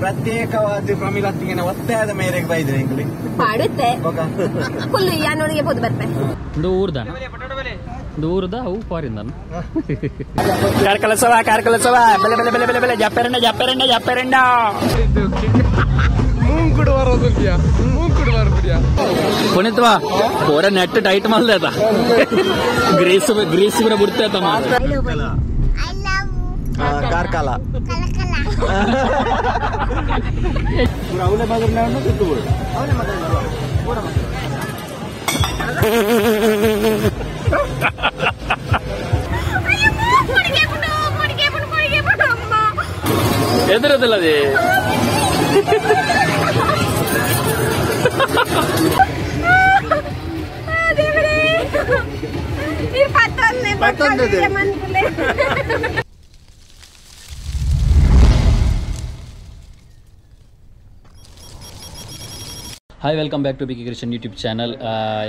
ಪ್ರತ್ಯೇಕವಾದ ಪ್ರಮಿಳತ್ತಿಗೆ ಒತ್ತಾಯದ ಮೇರೆಗೆ ಬೈದ್ರೆ ಇಂಗ್ಲಿ ಪಾಡುತ್ತೆ ಫುಲ್ ಯಾನೋಳಿಗೆ ಹೋದ್ ಬರ್ತೆ ದೂರದ ಅವು ಫಾರಿನ್ ಕಾರ್ಕಳಸವ ಬೆಲೆ ಬೆಲೆ ಬೆಲೆ ಬೆಲೆ ಬೆಲೆ ಜಪ್ಪೆರಂಡ ಮೂಂಕುಡು ಬರೋದಿದ್ಯಾ ಪುಣಿತ್ವಾ ಪೂರ ನೆಟ್ ಟೈಟ್ ಮಾಡ್ದ ಗ್ರೀಸ್ ಕೂಡ ಬಿಡ್ತೇತ ಕಾರ್ಕಳ ಅವನೇ ಬದಲು ಸುತ್ತುಗಳು ಅವನೇ ಎದುರದಲ್ಲ ಅದೇ hi welcome back to Vicky Christian YouTube channel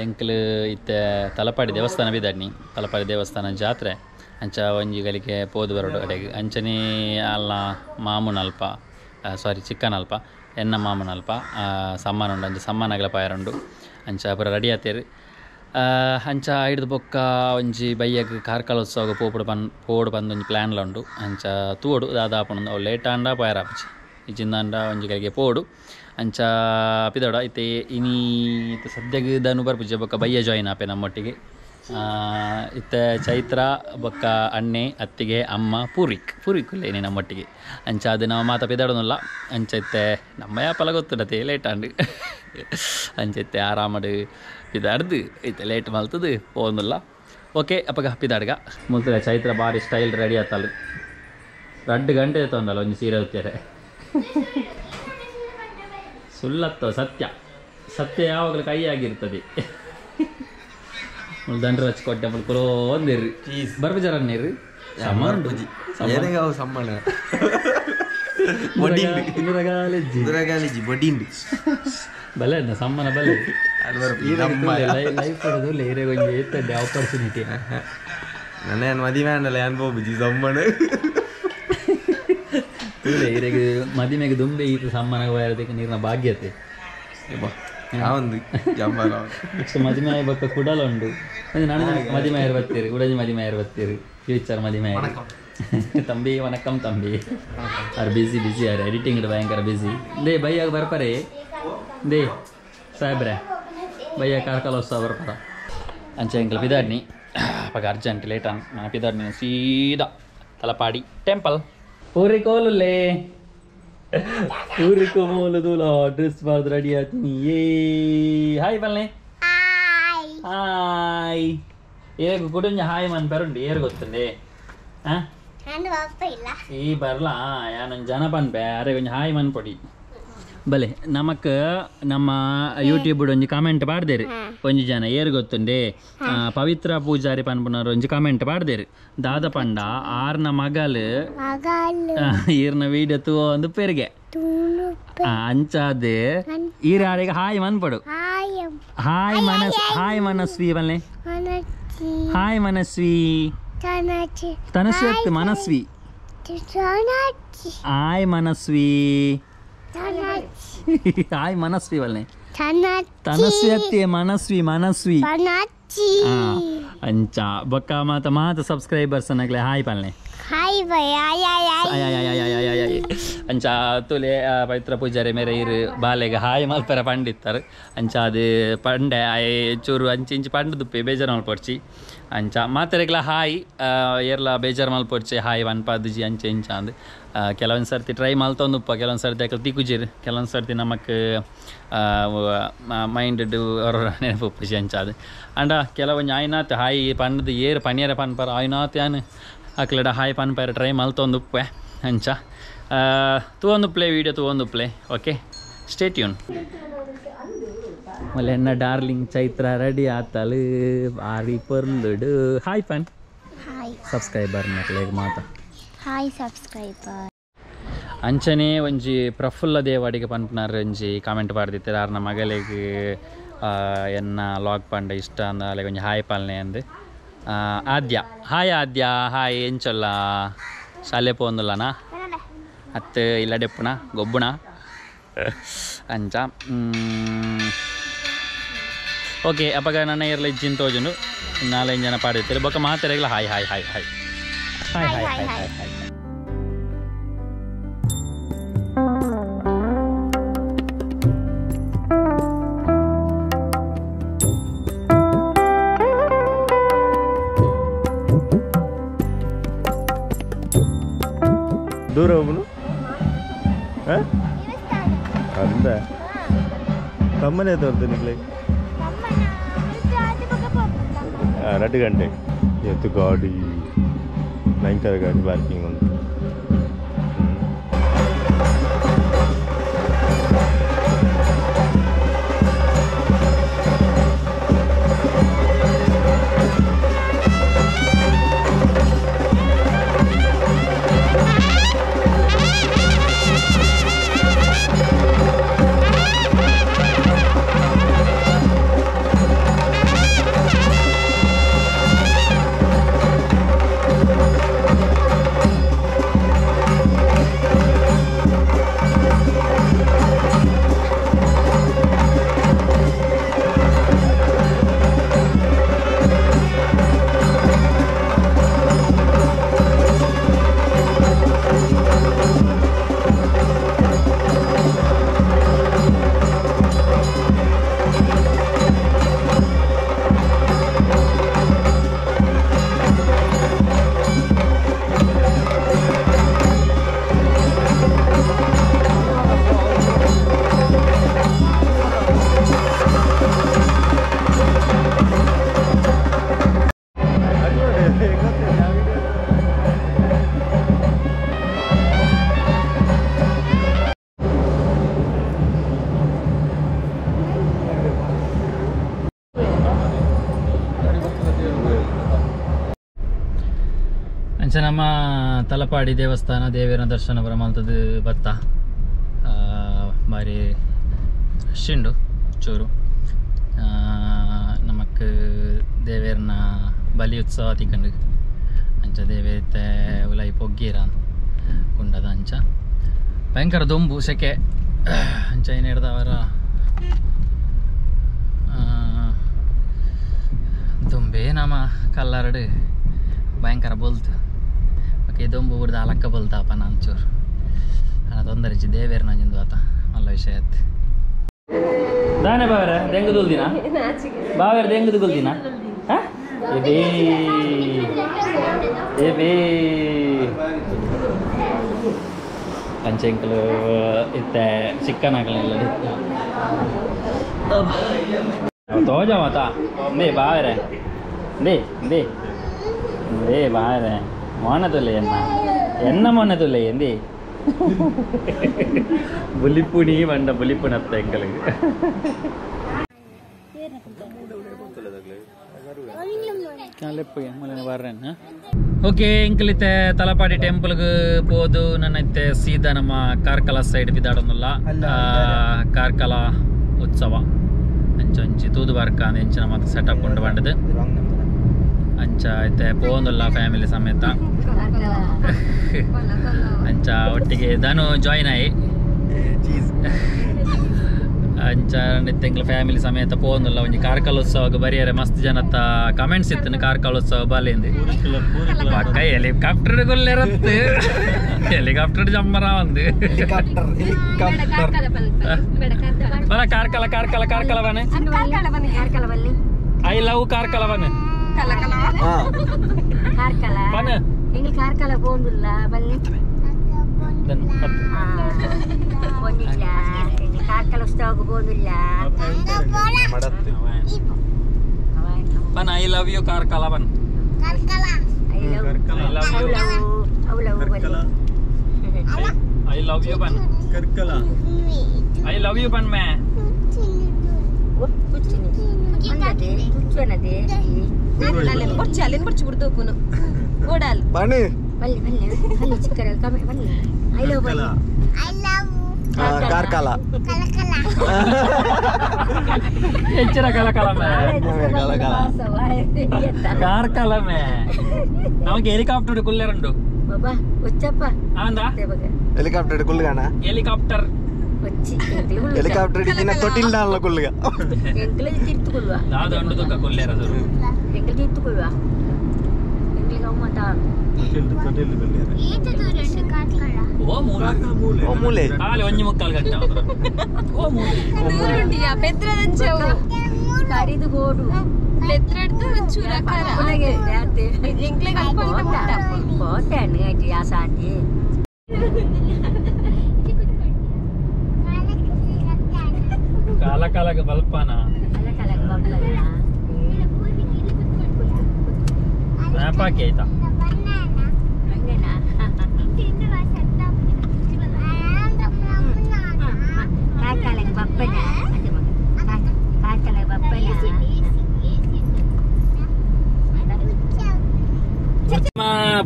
ಎಂಕಲ್ ಇತ್ತೆ ತಲಪಾಡಿ ದೇವಸ್ಥಾನ ಬಿದ್ದಾಡ್ನಿ ತಲಪಾಡಿ ದೇವಸ್ಥಾನ ಜಾತ್ರೆ ಅಂಚ ಒಂಜಿ ಗಲಿಗೆ ಪೋದು ಬರೋಡು ಕಡೆಗೆ ಅಂಚನೆ ಅಲ್ಲ ಮಾಮೂನ್ ಅಲ್ಪ ಚಿಕ್ಕನ್ ಅಲ್ಪ ಎನ್ನ ಮಾಮೂನ್ ಅಲ್ಪ ಸಮ್ಮಾನ ಉಂಡು ಅಂಚ ಸಮ್ಮಾನಗಳ ಪಾಯರುಂಡು ಅಂಚ ಪೂರ ರೆಡಿ ಆತೇರು ಅಂಚ ಹಿಡಿದು ಬೊಕ್ಕ ಒಂಜಿ ಬಯ್ಯಗ್ ಕಾರ್ಕಳೋತ್ಸವ ಪೋಡು ಬಂದೊಂಜಿ ಪ್ಲ್ಯಾನ್ಲ ಉಂಡು ಅಂಚ ತೂಡು ದಾದಾಪುಂಡು ಅವು ಲೇಟ್ ಆಂಡ ಪಾಯರಾಪುಜಿ ಇಜ್ಜಿಂದಾಂಡ ಒಂಜಿ ಗಲಿಗೆ ಪೋಡು ಅಂಚ ಪಿದೋಡ ಇತ್ತೆ ಇನಿ ಸದ್ಯಗ್ ದನು ಬರ್ಪುಜಿ ಬೊಕ್ಕ ಬಯ್ಯ ಜಾಯಿನ್ ಆಪೆ ನಮ್ಮೊಟ್ಟಿಗೆ ಇತ್ತೆ ಚೈತ್ರ ಬೊಕ್ಕ ಅಣ್ಣೆ ಅತ್ತಿಗೆ ಅಮ್ಮ ಪೂರಿಕ್ ಇನಿ ನಮ್ಮೊಟ್ಟಿಗೆ ಅಂಚ ಅದು ನಾವು ಮಾತ ಪಿದಾಡೋನಲ್ಲ ಅಂಚ ಇತ್ತೆ ನಮ್ಮ ಯಾಪಲ ಗೊತ್ತುಡತೆ ಲೇಟ್ ಆಂಡು ಅಂಚ ಇತ್ತೆ ಆರಾಮಡು ಪಿದಾಡ್ದು ಇತ್ತೆ ಲೇಟ್ ಮಲ್ತದು ಹೋಗೋದಿಲ್ಲ ಓಕೆ ಅಪ್ಪಗ ಪಿದಾಡ್ಗ ಮುಲ್ತದೆ ಚೈತ್ರ ಭಾರಿ ಸ್ಟೈಲ್ ರೆಡಿ ಆತಲ್ಲ 2 ಗಂಟೆ ತೊಂದಲ್ಲ ಒಂದು ಸೀರೆ ಹೊತ್ತಾರೆ ಸುಳ್ಳತ್ತವ ಸತ್ಯ ಯಾವಾಗಲೂ ಕೈಯಾಗಿರ್ತದೆ ದಂಡ್ರ ಹಚ್ಕೊಟ್ಟೆ ಪುರೋ ಒಂದಿರ್ರಿ ಬರ್ಬಜಾರನ್ನಿರ್ರಿ ಬಲೆ ಸಮ್ಮನ ಬಲೆ ಲೈಫ್ ಏತಡ್ಡೆ ಆಪರ್ಚುನಿಟಿ ನನ್ನ ಮದುವೆ ಅಂಡಲ್ಲ ಅನ್ಭವ ಬುಜಿ ಸಮ್ಮನ ಮದಿಮೆಗೆ ದುಂಬೆ ಈತ ಸಮ್ಮಾನ ಬರೋದಕ್ಕೆ ನೀರಿನ ಭಾಗ್ಯತೆ ಮದಿಮೆ ಬೊಕ್ಕ ಕುಡಲ ಉಂಡು ನಾನು ಮದಿಮೆಯರು ಬರ್ತೀರಿ ಉಡಜಿ ಮದಿಮೆಯರು ಬರ್ತೀರಿ ಫ್ಯೂಚರ್ ಮದಿಮೆಯರು ತಂಬಿ ವನಕಂ ತಂಬಿ ಅವ್ರು ಬಿಸಿ ಅವ್ರು ಎಡಿಟಿಂಗ್ ಭಯಂಕರ ಬಿಸಿ ದೇ ಬೈಯಾಗ ಬರ್ಪಾರೆ ದೇ ಸಾಹೇಬ್ರೆ ಬೈಯ ಕಾರ್ಕಳೋತ್ಸವ ಬರ್ಪಾರ ಅಂಚೆ ಎಂಕಲ್ ಪಿದಾಡ್ನಿ ಅಪ್ಪಾಗ ಅರ್ಜೆಂಟ್ ಲೇಟ್ ನಾನು ಪಿದಾಡ್ನಿ ಸೀದಾ ತಲಪಾಡಿ ಟೆಂಪಲ್ ಊರಿಕೋಲುಲ್ಲೇ ಊರಿಕೋಮೂಲದೂಲ ಡ್ರೆಸ್ ಬಾರ್ದು ರೆಡಿ ಆಯ್ತೀನಿ ಹಾಯ್ ಬಲ್ಲೆ ಹಾಯ್ ಏರ್ಗು ಕುಡಂಜ ಹಾಯ್ ಮನ್ ಬರುಂಡು ಏರ್ ಗೊತ್ತಂಡೆ ಈ ಬರ್ಲಾ ಯಾನೊಂದು ಜನ ಪನ್ಪೆ ಅರೆ ಕೊಂಚ ಹಾಯ್ ಮನ್ ಪೊಡಿ ಬಲೆ ನಮಕ್ ನಮ್ಮ ಯೂಟ್ಯೂಬ್ ಒಂಜಿ ಕಾಮೆಂಟ್ ಪಾಡ್ದೇರು ಒಂಜಿ ಜನ ಏರ್ ಗೊತ್ತುಂಡೆ ಪವಿತ್ರ ಪೂಜಾರಿ ಪನ್ಪುನರು ಒಂಜಿ ಕಾಮೆಂಟ್ ಪಾಡ್ದೇರು ದಾದ ಪಂಡ ಆರ್ನ ಮಗಲ್ ಈರ್ನ ವೀಡಿಯೋ ತೂ ಒಂದು ಪೆರಿಗೆ ಅಂಚಾದೆ ಈರಾಡಿಗೆ ಹಾಯ್ ಮನ್ಪಡು ಹಾಯ್ ಮನಸ್ವಿ ಬಲ್ಲೆ hi Manasvi Tanasvi Manasvi hi Manasvi hi Manasvi ಬಲ್ಲೆ ತನಸ್ವಿ ಅತ್ತಿ ಮನಸ್ವಿ ಅಂಚ ಬೊಕ್ಕ ಮಾತ ಸಬ್ಸ್ಕ್ರೈಬರ್ಸ್ ಅನ್ನಗ್ಲೆ ಹಾಯ್ ಪಲ್ಲೆ ಅಂಚ ತುಲೆ ಪವಿತ್ರ ಪೂಜಾರಿ ಮೇರೆ ಇರು ಬಾಲೆಗೆ ಹಾಯ್ ಮಲ್ಪರ ಪಂಡಿತ್ತಾರೆ ಅಂಚ ಅದು ಪಂಡೆ ಚೂರು ಅಂಚಿ ಪಂಡು ದುಪ್ಪಿ ಬೇಜಾರು ಮಲ್ಪೊಡ್ಚಿ ಅಂಚ ಮಾತರೆಗ್ಲ ಹಾಯ್ ಏರ್ಲ ಬೇಜಾರು ಮಲ್ಪೊಡ್ಚಿ ಹಾಯ್ ವನ್ಪಾದುಜಿ ಅಂಚೆ ಇಂಚ ಅಂದು ಕೆಲವೊಂದು ಸರ್ತಿ ಟ್ರೈ ಮಲ್ತೊಂದುಪ್ಪ ಕೆಲವೊಂದು ಸರ್ತಿ ಅಕಲ್ ತಿಕ್ಕುಜಿರು ಕೆಲವೊಂದು ಸರ್ತಿ ನಮಕ್ ಮೈಂಡ್ ಅವ್ರ ನೆನಪು ಖುಷಿ ಅಂಚ ಅದು ಅಂಡ ಕೆಲವೊಂದು ಆಯ್ನಾತ್ ಹಾಯ್ ಪಂಡದು ಏರು ಪನಿಯರ ಪನ್ಪರ ಆಯ್ನಾತ್ ಯಾನು ಅಕ್ಲಡ ಹಾಯ್ ಪನ್ಪರ ಟ್ರೈ ಮಲ್ತೊಂದುಪ್ಪೆ ಅಂಚ ತೂವೊಂದು ಪ್ಲೇ ವೀಡಿಯೋ ತೂವೊಂದು ಪ್ಲೇ ಓಕೆ ಸ್ಟೇ ಟ್ಯೂನ್ ಮಲ್ಲ ಎನ್ನ ಡಾರ್ಲಿಂಗ್ ಚೈತ್ರ ರೆಡಿ ಆತಲು ಭಾರಿ ಪರ್ಲುಡು ಹಾಯ್ ಪನ್ ಸಬ್ಸ್ಕ್ರೈಬರ್ ನಕ್ಲೆಗ್ ಮಾತ ಹಾಯ್ ಸಬ್ಸ್ಕ್ರೈಬರ್ ಅಂಚನೆ ಒಂಜಿ ಪ್ರಫುಲ್ಲ ದೇವಾಡಿಗೆ ಪನ್ಪುನಾರ ಒಂಜಿ ಕಾಮೆಂಟ್ ಪಾಡ್ದಿತ್ತಾರೆ ಆರ್ನ ಮಗಲಿಗೆ ಎನ್ನ ಲಾಗ್ ಪಂಡ ಇಷ್ಟ ಅಂದ ಅಲ್ಲಿಗೆ ಒಂಜಿ ಹಾಯ್ ಪಾಲನೆ ಅಂದು ಆದ್ಯ ಹಾಯ್ ಆದ್ಯ ಹಾಯ್ ಎಂಚೊಲ್ಲ ಶಾಲೆ ಪೋಂದುಲ್ಲನಾ ಅತ್ತೆ ಇಲ್ಲ ಡೆಪ್ಪುಣ ಗೊಬ್ಬುಣ ಅಂಚ ಓಕೆ ಅಪ್ಪಗ ನನ್ನ ಇರಲಿ ಇಜ್ಜಿನ ತೋಜುಂಡು 4-5 ಜನ ಪಾಡಿರ್ತೀರಿ ಬೊಕ್ಕ ಮಾತಾಡಿಲ್ಲ hi hi hi hi hi hi hi hi hi ದೂರ ಹೋಗ್ನು ಅಂದ ತಮ್ಮನೇ ತೋರ್ತು ನಿಕ್ಲೆ 2 ಗಂಟೆ ಇವತ್ತು ಗಾಡಿ ಭಯಂಕರ ಗಾಡಿ ಪಾರ್ಕಿಂಗ್ ಉಂಟು ಅಂಚ ನಮ್ಮ ತಲಪಾಡಿ ದೇವಸ್ಥಾನ ದೇವರ ದರ್ಶನ ಬರಮಲ್ತದ್ದು ಬತ್ತ ಬಾರಿ ರಶ್ ಉಂಡು ಚೂರು ನಮಕ್ ದೇವೇರ್ನ ಬಲಿ ಉತ್ಸವ ತಿಕ್ಕಂಡು ಅಂಚ ದೇವೇತೆ ಉಲೈ ಪೊಗ್ಗೀರ ಉಂಡದ ಅಂಚ ಭಯಂಕರ ದೊಂಬು ಸೆಕೆ ಅಂಚ ಏನು ಹಿಡ್ದವರ ದುಂಬೆ ನಮ್ಮ ಕಲ್ಲರಡು ಭಯಂಕರ ಬೋಲ್ತು ಓಕೆ ದೊಂಬು ಬಿಡ್ದು ಅಲಕ್ಕ ಬೋಲ್ತಾಪ ನಾನು ಚೂರು ಅನ್ನ ತೊಂದರೆ ದೇವೇರ್ ನಂಜಿಂದು ಆತ ಮಲ್ಲ ವಿಷಯ ಆಯ್ತು ದಾನೆ ಬಾವರ ದೆಂಗು ದುಲ್ದಿನ ಬಾವರ ದೆಂಗು ದುಲ್ದಿನ ಪಂಚಂಕಲು ಇತ್ತೆ ಚಿಕ್ಕನ್ ಹಾಕಲಿಲ್ಲ ತೋಜ ಮಾತ ದೇ ಬಾವರೆ ದೇ ಬಾವರೆ ಮೊನ್ನೆ ತುಲೆ ಎನ್ನ ಮೊನ್ನೆ ತುಲೆ ಎಂದಿ ಬುಲಿಪುಣಿ ಬಂಡ ಬುಲಿಪುಣತ್ತ ಎಂಕಲಿಗೆ ಓಕೆ ಎಂಕಲಿತ್ತೆ ತಲಪಾಡಿ ಟೆಂಪಲ್ಗೆ ಹೋದು ನನ್ನೈತೆ ಸೀದಾ ನಮ್ಮ ಕಾರ್ಕಳ ಸೈಡ್ ಬಿದ್ದಾಡೋನಲ್ಲ ಕಾರ್ಕಳ ಉತ್ಸವ ಅಂಚಿ ತೂದು ಬಾರ್ಕ ಅಂಚಿನ ಮತ್ತೆ ಸೆಟಪ್ ಉಂಟು ಬಂಡದು ಅಂಚ ಐತೆ ಪೋಂದುಲ್ಲ ಫ್ಯಾಮಿಲಿ ಸಮೇತ ಅಂಚ ಒಟ್ಟಿಗೆ ಧನು ಜಾಯಿನ್ ಆಯಿ ಅಂಚ ನಿತ್ತೆಂಗ್ಲ ಫ್ಯಾಮಿಲಿ ಸಮೇತ ಪೋಂದುಲ್ಲ ಒಂಜಿ ಕಾರ್ಕಳ ಉತ್ಸವಕ್ಕೆ ಬರಿಯರೆ ಮಸ್ತ್ ಜನತ ಕಮೆಂಟ್ಸ್ ಇತ್ತು ಕಾರ್ಕಳ ಉತ್ಸವ ಬಾಲಿಂದ ಪಕ್ಕ ಹೆಲಿಕಾಪ್ಟರ್ ಕೊಲ್ಲಿರತ್ತು ಹೆಲಿಕಾಪ್ಟರ್ ಜಮ್ಮರ ಒಂದು ಬಲ ಕಾರ್ಕಳ ಕಾರ್ಕಳ ಕಾರ್ಕಳ ಬನ್ನಿ ಐ ಲವ್ ಕಾರ್ಕಳ ಬನ್ನಿ ಬನ್ನಿ ಕಾರ್ಕಳ ಬೋಂದುಲ್ಲ ಬಲ್ಲಿ ಕಾರ್ಕಳ ಉತ್ಸವಕ್ಕೆ ಬೋಂದಿಲ್ಲ ಬನ್ ಐ ಲವ್ ಯು ಕಾರ್ಕಳ ಬನ್ ಐ ಲವ್ ಯು ಬನ್ ಐ ಲವ್ ಯು ಬನ್ ಮೇ పొడిచి పుడుతూపును ఓడాలి బల్లి బల్లి బల్లి చిక్కరలు కమే బల్లి ఐ లవ్ బల్లి ఐ లవ్ ಕಾರ್ಕಳ ಹೆಚ್ಚಿನ ಕಲಕಲ ಕಾರ್ಕಳ ಮೇ ನಮಗೆ ಹೆಲಿಕಾಪ್ಟರ್ ಕುಲ್ಲೆರಂಡು బాబా వచ్చాపా ఆందా హెలికాప్టర్ కుళ్ళుగానా ಹೆಲಿಕಾಪ್ಟರ್ వచ్చి హెలికాప్టర్ ఇచ్చిన ತೊಟ್ಟಿಲ್ ದಾನ್ಲ ಕುಳ್ಳುಗ ಎಂಕ್ಲೆ ತಿರ್ತುಕೊಳ್ಳುವ ಯಾವ್ದು ಅಂಡುದಕ್ಕ ಕೊಲ್ಲೇರದು ಎಂಕ್ಲೆ ತಿರ್ತುಕೊಳ್ಳುವ ಎಂಕ್ಲೆ ಅವಮಾಟ ಓ ಮೂಲೆ ಕಾಲಿ 1:45 ಗಂಟೆ ಓ ಮೂಲೆ పెద్రదంచవు ఖరీదు గోడు పెద్రడితో చూరకార అలాగే రాతే ఇంక్లే కలుపుకుంటా పోతాను అయితే యాసాంటి ಕಾಲಕಾಲಗ ಬಲ್ಪಾನ ಮ್ಯಾಪಾಕಿ ಆಯ್ತಾ ಕಾಕಾಲಗೆ ಬಪ್ಪನ ಕಾಕಾಲಗೆ ಬಪ್ಪನ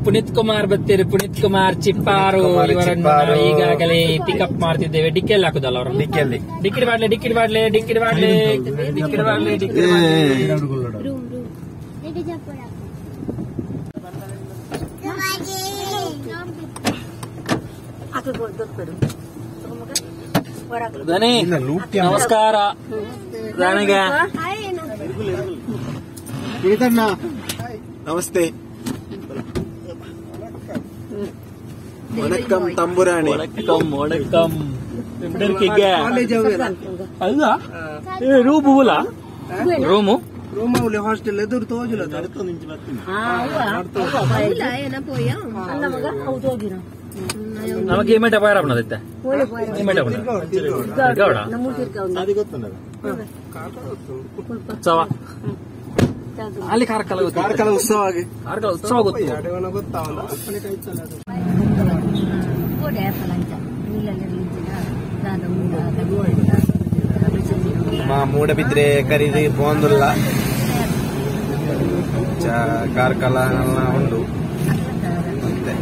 ಪುನೀತ್ ಕುಮಾರ್ ಬರ್ತೀರಿ. ಪುನೀತ್ ಕುಮಾರ್ ಚಿಪ್ಪಾರು ಇವರನ್ನು ಈಗಾಗಲೇ ಪಿಕಪ್ ಮಾಡ್ತಿದ್ದೇವೆ. ಡಿಕ್ಕಿಯಲ್ಲಿ ಹಾಕುದಲ್ಲ ಅವರು ಡಿಕ್ಕಿಯಲ್ಲಿ ಡಿಕ್ಕಿಡ್ ಬಾಡ್ಲೆ ಡಿಕ್ಕಿಡ್ ಬಾಡ್ಲೆ ಡಿಕ್ಕಿಡ್ ಬಾಡ್ಲೆ ಡಿಕ್ಕಿಡ್ ಬಾಡ್ಲೆ ಡಿಕ್ಕಿಡ್ ಧನಿ ನಮಸ್ಕಾರ ನನಗ ನಮಸ್ತೆ ವಣಕ್ಕಂ ತಂಬುರಾಣಿ ವಣಕ್ಕಂ ಅಲ್ಲ ರೂಮು ರೂಮಲ್ಲಿ ಹಾಸ್ಟೆಲ್ ಎದುರು ತೋಜುಲ ನಮಗೆ ಏಮೇಟ ಪಾಯರಪ್ಪನದೈತೆ ಏಮೇಟ ಗೌಡ ಉತ್ಸವ ಅಲ್ಲಿ ಕಾರ್ಕಳ ಉತ್ಸವ ಕಾರ್ಕಳ ಉತ್ಸವ ಗೊತ್ತು మా మూడబిద్రే ఖరీదు పోందుల్ల ಕಾರ್ಕಳ ಉಂಡು ಮತ್ತೆ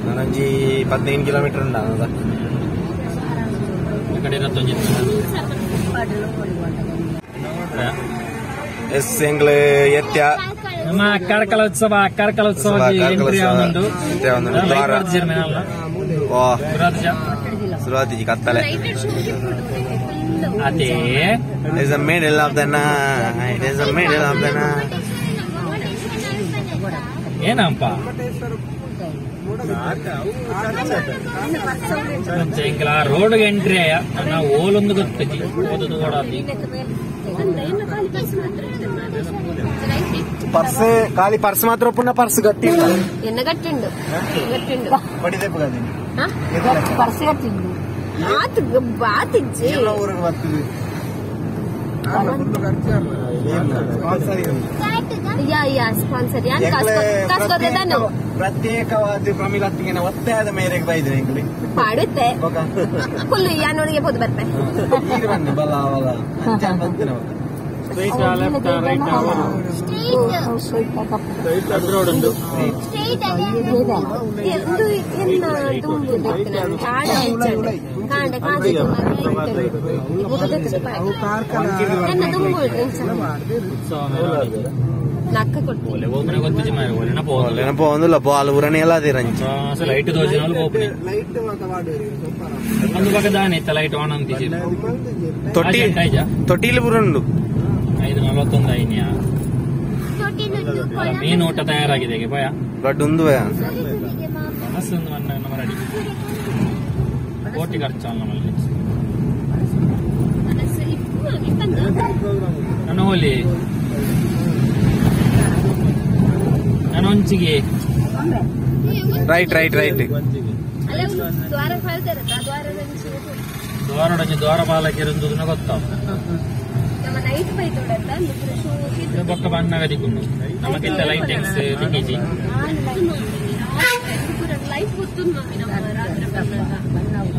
ನನಂಜಿ 15 ಕಿಲೋಮೀಟರ್ ಉಂಡ ಎಸ್ ಎಂಗ್ಲ ಎತ್ಯ ನಮ್ಮ ಕಾರ್ಕಳ ಉತ್ಸವ ಶುರುವಾತಿಜಿ ಕತ್ತಲೆ ಅದೇ is the middle of the night. It is the middle of the night. ಏನಪ್ಪ ಇಂಕಲ ರೋಡ್ಗೆ ಎಂಟ್ರಿ ಆಯ ನಾ ಓಲೊಂದು ಗೊತ್ತೈತಿ ಓದದು ಕೂಡ ಪರ್ಸ್ ಖಾಲಿ ಪರ್ಸ್ ಮಾತ್ರ ಪುನಃ ಪರ್ಸ್ ಗಟ್ಟಿ ಎನ್ನ ಗಟ್ಟಿಂಡು ಬಡಿದೆಪ್ಪು ಗದಿ ಪರ್ಸ್ ಗಟ್ಟಿಂಡು ಬಾತಿಜ್ಜಿ ಊರಿಗೆ ಬರ್ತದೆ ಪ್ರತ್ಯೇಕವಾದ ಪ್ರಮಿಳತ್ತಿಗೆ ಒತ್ತಾಯದ ಮೇರೆಗೆ ಬೈದ್ರೆ ಪಾಡುತ್ತೆ ಫುಲ್ ಯಾನೋಡಿಗೆ ಹೋದ್ ಬರ್ತೆ ಬನ್ನಿ ಬಲ್ಲ ಅವಲ್ಲ ಬರ್ತೀನಿ పోందులో పాలు ఊరని ఎలా తీరంచి లైట్ దోచిన దాని లైట్ ఆన్ తీసి ತೊಟ್ಟಿಲಿ ಬುರಂಡು 5:41 అయినా ಮೀನು ಊಟ ತಯಾರಾಗಿದೆ ಪಯ ಗಡ್ಡು ಒಂದು ಮನಸ್ಸೊಂದು ನಮ್ಮ ರೆಡಿ ಕೋಟಿ ಖರ್ಚು ನಮ್ಮಲ್ಲಿ ನಾನು ಹೋಲಿ ನಾನು ಒಂಚಿಗೆ ರೈಟ್ ದ್ವಾರ ಬಾಲಕ್ಕೆ ಇರುವುದು ಗೊತ್ತಾವ ಬೊಕ್ಕ ಬಣ್ಣಗ ದಿಕ್ಕು ನಮಗಿಂತ ಲೈಟಿಂಗ್ಸ್ ದಿಕ್ಕಿಜಿ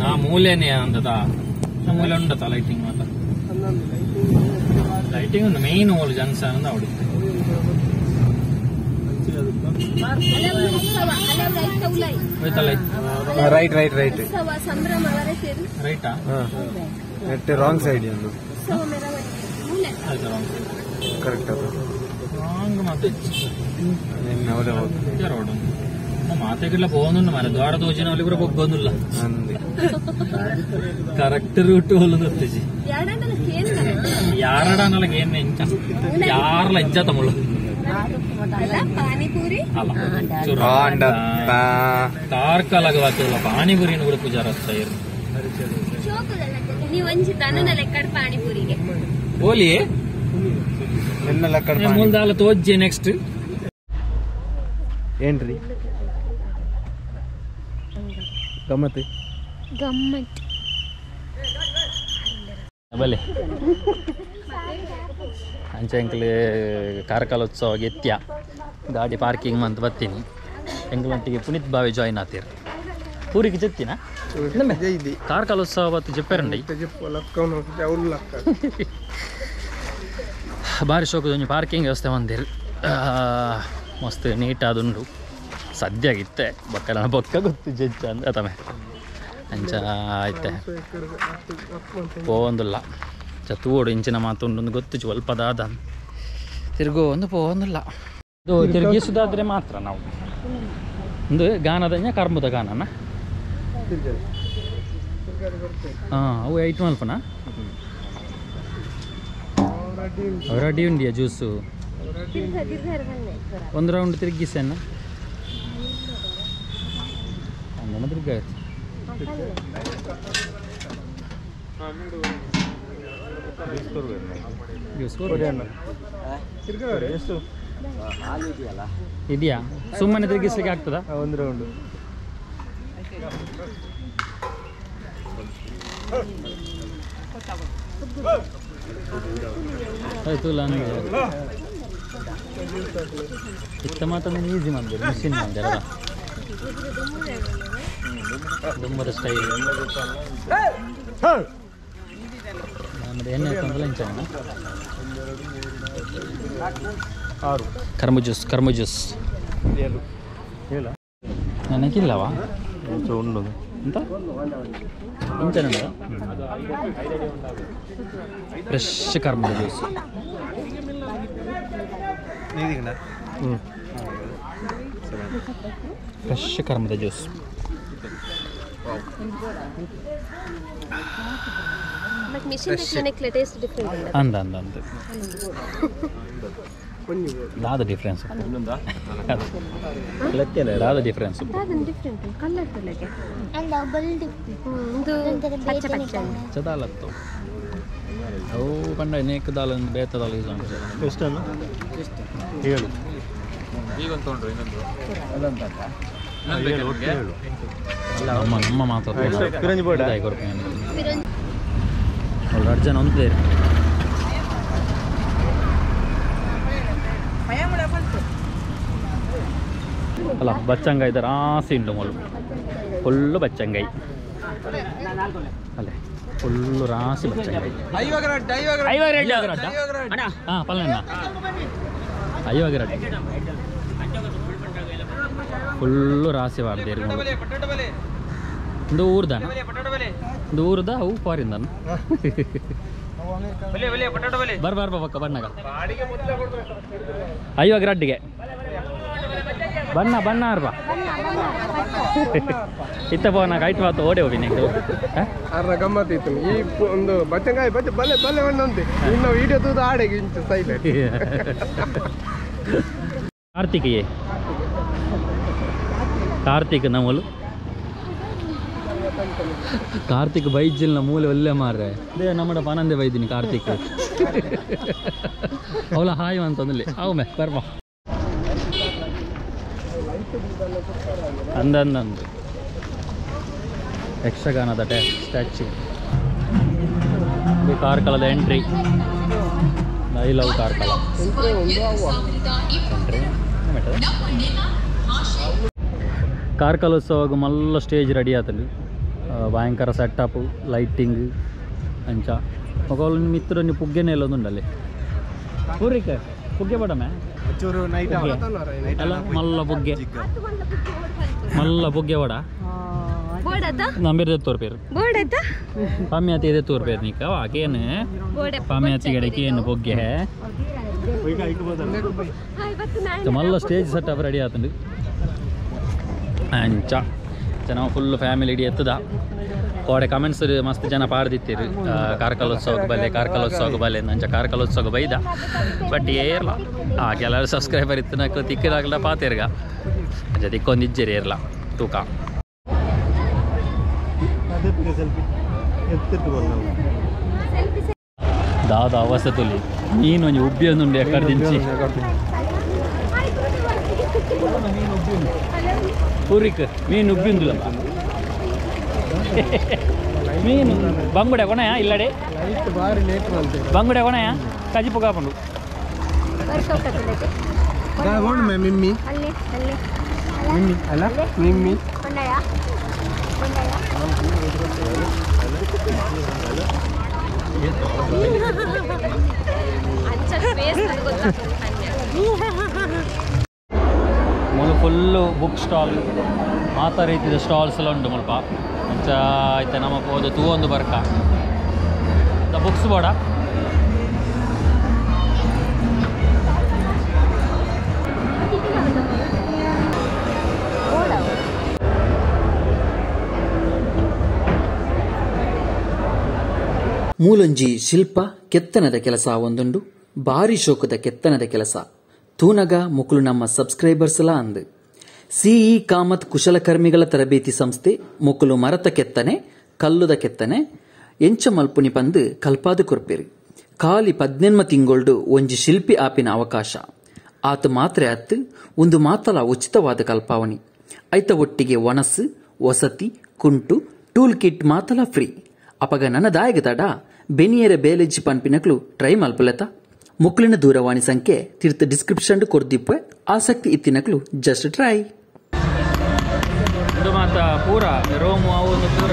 ಆ ಮೂಲೆನೇ ಅಂದದ ಮೂಲೆ ಉಂಡತ ಲೈಟಿಂಗ್ ಮಾತ್ರ ಲೈಟಿಂಗ್ ಉಂಟು ಮೇನ್ ಓಲ್ ಜಂಕ್ಷನ್ ಅಂದ ಅವಡು ರೈಟ್ ರೈಟಾ ರಾಂಗ್ ಸೈಡ್ ಒಂದು ಕರೆಕ್ಟ್ ರಾಂಗ್ ಮತ್ತೆ ರೋಡ್ మాతగిట్లా పోనుండు మన ద్వార దోచిన వాళ్ళు కూడా పోనుల్లా కరెక్ట్ రూట్ వాళ్ళు వచ్చేసి ಯಾರಡನಲ್ಲ ಏನ್ ಇಂಚ ಯಾರಲ್ಲ ಇಂಚ ತಮಿಳು ಪಾನಿಪುರಿ ಕಾರ್ಕಲಾಗಲ್ಲ ಪಾನಿಪುರಿನ ಕೂಡ ಪೂಜಾರ ಆಗ್ತಾಯಿರು ನೀವು ಒಂಚಿ ತನ್ನ ಲೆಕ್ಕಡ ಪಾನಿಪುರಿಗೆ ಓಲಿ ಮುಂದಾಲ ತೋಜ್ಜೆ ನೆಕ್ಸ್ಟ್ ಏನ್ರಿ ಗಮ್ಮತ್ ಗಮ್ಮತ್ ಬಲೆ ಅಂಚೆ ಎಂಕ್ಲು ಕಾರ್ಕಳೋತ್ಸವ ಗೆತ್ಯ ಗಾಡಿ ಪಾರ್ಕಿಂಗ್ ಅಂತ ಬರ್ತೀನಿ ಎಂಕ್ಲೊಟ್ಟಿಗೆ ಪುನೀತ್ ಬಾವಿ ಜಾಯಿನ್ ಆತೀರಿ ಊರಿಗೆ ಜತ್ತಿನ ಕಾರ್ಕಳೋತ್ಸವ ಬತ್ತು ಜಪ್ಪೇರಂಡಿ ಭಾರಿ ಶೋಕದ ಒಂಜಿ ಪಾರ್ಕಿಂಗ್ ವ್ಯವಸ್ಥೆ ಮಂದಿರ್ ಮಸ್ತ್ ನೀಟಾದುಂಡು ಸದ್ಯಾಗಿತ್ತೆ ಬೊಕ್ಕ ಬೊಕ್ಕ ಗೊತ್ತು ಜಜ್ಜ ಅಂತ ತಮೆ ಅಂಚ ಆಯ್ತೆ ಪೋವಂದುಲ್ಲ ತೂಡು ಇಂಚಿನ ಮಾತುಂಡು ಗೊತ್ತು ಸ್ವಲ್ಪದಾದ ತಿರುಗೋ ಒಂದು ಪೋವಂದಿಲ್ಲ ಇದು ತಿರುಗಿಸೋದಾದ್ರೆ ಮಾತ್ರ ನಾವು ಒಂದು ಗಾನದ ಕರ್ಮದ ಗಾನನ ಹಾಂ ಅವು 8 ರೆಡಿ ಉಂಡಿಯಾ ಜ್ಯೂಸು ಒಂದು ರೌಂಡ್ ತಿರುಗಿಸೇನ ಅಂಗನ ತಿರುಗಾಯ್ತು ಇದೆಯಾ ಸುಮ್ಮನೆ ತಿರುಗಿಸ್ಲಿಕ್ಕೆ ಆಗ್ತದಾ ಒಂದು ರೌಂಡ್ ಆಯ್ತು ಇತ್ತ ಮಾತ್ರ ಈಸಿ ಮಾಡಿದ್ರು ಮಿಷಿನ್ ಮಾಡಿದಾರ ದುಮ್ಮದ ಸ್ಟೈಲ್ ಆಮೇಲೆ ಎಣ್ಣೆ ಹಾಕೊಂಡ್ರೆ ಇಂಚಣ್ಣ 6 ಕರ್ಮ ಜ್ಯೂಸ್ ಹೇಳ ನನಗಿಲ್ಲವಾ ಉಂಡು ಅಂತ ಇಂಚಣ್ಣ ಫ್ರೆಶ್ ಕರ್ಮ ಜ್ಯೂಸ್ ಫ್ರೆಶ್ ಕರ್ಮದ ಜ್ಯೂಸ್ ಅಂದ ದಾದ ಡಿಫ್ರೆನ್ಸ್ ದಾದ ಡಿಫ್ರೆನ್ಸ್ ಚದಾಲತ್ತು ಅವು ಪಂಡ ನೇಕ್ ದಾಲ್ ಬೇತದಾಲ್ ಎಷ್ಟನ್ನು ಹೇಳು ನಮ್ಮ ಮಾತಾಡ್ತಾರೆ ಅರ್ಜನ ಒಂದೇ ಅಲ್ಲ ಬಚ್ಚಂಗಾಯಿ ಥರ ಆಸೆ ಉಂಟು ಮೊಳ್ಳು ಫುಲ್ಲು ಬಚ್ಚಂಗಾಯಿ ಅಲ್ಲೇ ಫುಲ್ಲು ರಾಸಿ ಬಚ್ಚಂಗಾಯಿ ಹಾಂ ಪಲ್ಲೆಣ್ಣ ಅಯ್ಯೋಗಿರಡ್ಡಿ ಫುಲ್ಲು ರಾಸಿ ಮಾಡ್ದೇರಿ ಒಂದು ಊರ್ದ ಅವು ಫಾರಿಂದ ಬರ್ಬಾರ್ಬ ಪಕ್ಕ ಬಣ್ಣಗ ಅಯ್ಯೋಗಿರಡ್ಡಿಗೆ ಬಣ್ಣ ಅರ್ಬ ಇತ್ತ ಪೋನಾಗ ಐಟ್ ಮಾತು ಓಡೆ ಹೋಗಿ ನೀವು ಅರ್ರ ಗಮ್ಮತ್ತಿತ್ತು ಈ ಒಂದು ಬಚ್ಚಂಗಾಯಿ ಬಲ್ಲೆ ಬಣ್ಣ ಅಂತೆ ಇನ್ನು ವಿಡಿಯೋ ತೂದು ಆಡೆಗೆ ಇಂಚು ಸೈಲೆಂಟ್ ಕಾರ್ತಿಕ್ ನಮ್ಮಲು ಕಾರ್ತಿಕ್ ಬೈಜಿಲ್ನ ಮೂಲೆ ಒಳ್ಳೆ ಮಾರ್ರೆ ಅದೇ ನಮ್ಮ ಪನಂದೆ ಬೈದಿನಿ ಕಾರ್ತಿಕ್ ಅವಳ ಹಾಯ್ ಅಂತಂದಲ್ಲಿ ಅವಮೆ ಬರ್ಮ ಅಂದಂದು ಯಕ್ಷಗಾನದ ಸ್ಟ್ಯಾಚ್ಯೂ ಇದು ಕಾರ್ಕಳದ ಎಂಟ್ರಿ ಐ ಲವ್ ಕಾರ್ಕಳ ಕಾರ್ಕಳೋತ್ಸವಕ್ಕೆ ಮಲ್ಲ ಸ್ಟೇಜ್ ರೆಡಿ ಆತಲ್ಲಿ ಭಯಂಕರ ಸೆಟಪ್ ಲೈಟಿಂಗ್ ಅಂಚ ఒక మిత్రు నీ పుగ్గేనే ఉండాలి ఊరికే పుగ్గే పడమే మల్ల పుగ్గే వడ ನಂಬಿರ್ ತೋರ್ಪೇರು ಪಾಮ್ಯಾತಿ ಇದೆ ತೋರ್ಪೇರು ನೀಕ ಆಕೇನು ಪಾಮ್ಯಾತಿ ಗಡಕ್ಕೆ ಏನು ಬೊಗ್ಗೆ ಮಲ್ಲ ಸ್ಟೇಜ್ ಸೆಟಪ್ ರೆಡಿ ಆತಂಡು ಅಂಚ ಜನ ಫುಲ್ ಫ್ಯಾಮಿಲಿ ಇಡೀ ಎತ್ತದ ಕೋಡೆ ಕಮೆಂಟ್ಸ್ ಮಸ್ತ್ ಜನ ಪಾಡ್ದಿತ್ತೀರಿ ಕಾರ್ಕಳೋತ್ಸವಕ್ಕೆ ಬಲ್ಲೆ ಅಂಚ ಕಾರ್ಕಳೋತ್ಸವಕ್ಕೆ ಬೈದ ಬಟ್ ಏರ್ಲ ಕೆಲವರು ಸಬ್ಸ್ಕ್ರೈಬರ್ ಇತ್ತು ನಕ್ಕು ತಿಕ್ಕಿದಾಗಲ ಪಾತಿರ್ಗ ಅಂಚ ತಿಕ್ಕೊಂದು ಇಜ್ಜೇರಿ ಏರ್ಲ ತೂಕ ದಾದ ಅವಸ್ಥೆ ತುಲಿ ನೀನು ಒಂಜಿ ಉಬ್ಬಿಯೊಂದುಂಡು ಎಕ್ಕಡ ದಿಂಚಿ ಪೂರಿಕ್ ಮೀನು ಉಬ್ಬಿಂದುಲ ಮೀನು ಬಂಗುಡೆ ಕೊಣಯ ಇಲ್ಲಡೆ ಬಂಗುಡೆ ಕೊಣಯ ಕಜಿಪು ಕಾಪುಂಡು ಮಿಮ್ಮಿ ಮಿಮ್ಮಿ ಅಲ್ಲ ಮಿಮ್ಮಿ ಮುಲು ಫುಲ್ಲು ಬುಕ್ ಸ್ಟಾಲ್ ಮಾತ ರೀತಿಯ ಸ್ಟಾಲ್ಸ್ ಎಲ್ಲ ಉಂಟು ಮುಲ್ಪ ಅಂಚ ಆಯ್ತು ನಮ್ಮ ಹೋದ ತೂವೊಂದು ಬರ್ಕ ದ ಬುಕ್ಸ್ ಬೋಡ ಮೂಲೊಂಜಿ ಶಿಲ್ಪ ಕೆತ್ತನದ ಕೆಲಸ ಒಂದುಂಡು ಭಾರಿ ಶೋಕದ ಕೆತ್ತನದ ಕೆಲಸ ತೂನಗ ಮುಕುಲು ನಮ್ಮ ಸಬ್ಸ್ಕ್ರೈಬರ್ಸ್ಲ ಅಂದ್ ಸಿಇ ಕಾಮತ್ ಕುಶಲಕರ್ಮಿಗಳ ತರಬೇತಿ ಸಂಸ್ಥೆ ಮುಕುಲು ಮರತ ಕೆತ್ತನೆ ಕಲ್ಲುದ ಕೆತ್ತನೆ ಎಂಚ ಮಲ್ಪುನಿ ಪಂದ್ ಕಲ್ಪಾದು ಕೊರ್ಪೆರು ಖಾಲಿ 18 ತಿಂಗೊಳ್ಡು ಒಂಜಿ ಶಿಲ್ಪಿ ಆಪಿನ ಅವಕಾಶ ಆತ ಮಾತ್ರೆ ಅತ್ತು ಒಂದು ಮಾತಲ ಉಚಿತವಾದ ಕಲ್ಪಾವಣಿ ಐತ ಒಟ್ಟಿಗೆ ವನಸ್ಸು ವಸತಿ ಕುಂಟು ಟೂಲ್ ಕಿಟ್ ಮಾತಲ ಫ್ರೀ ಅಪಗ ನನ್ನದಾಯಗ ತಡ ಬೆನಿಯರ ಬೇಲೆಜ್ಜಿ ಪನ್ಪಿನಕ್ಲು ಟ್ರೈ ಮಲ್ಪಲೆತ ಮುಕ್ಲಿನ ದೂರವಾಣಿ ಸಂಖ್ಯೆ ತೀರ್ಥ ಡಿಸ್ಕ್ರಿಪ್ಷನ್ ಕೊರ್ದಿಪ್ಪೆ ಆಸಕ್ತಿ ಇತ್ತಿನಕ್ಲು ಜಸ್ಟ್ ಟ್ರೈ ಇದು ಮಾತ ಪೂರ ರೋಮು ಅವು ಪೂರ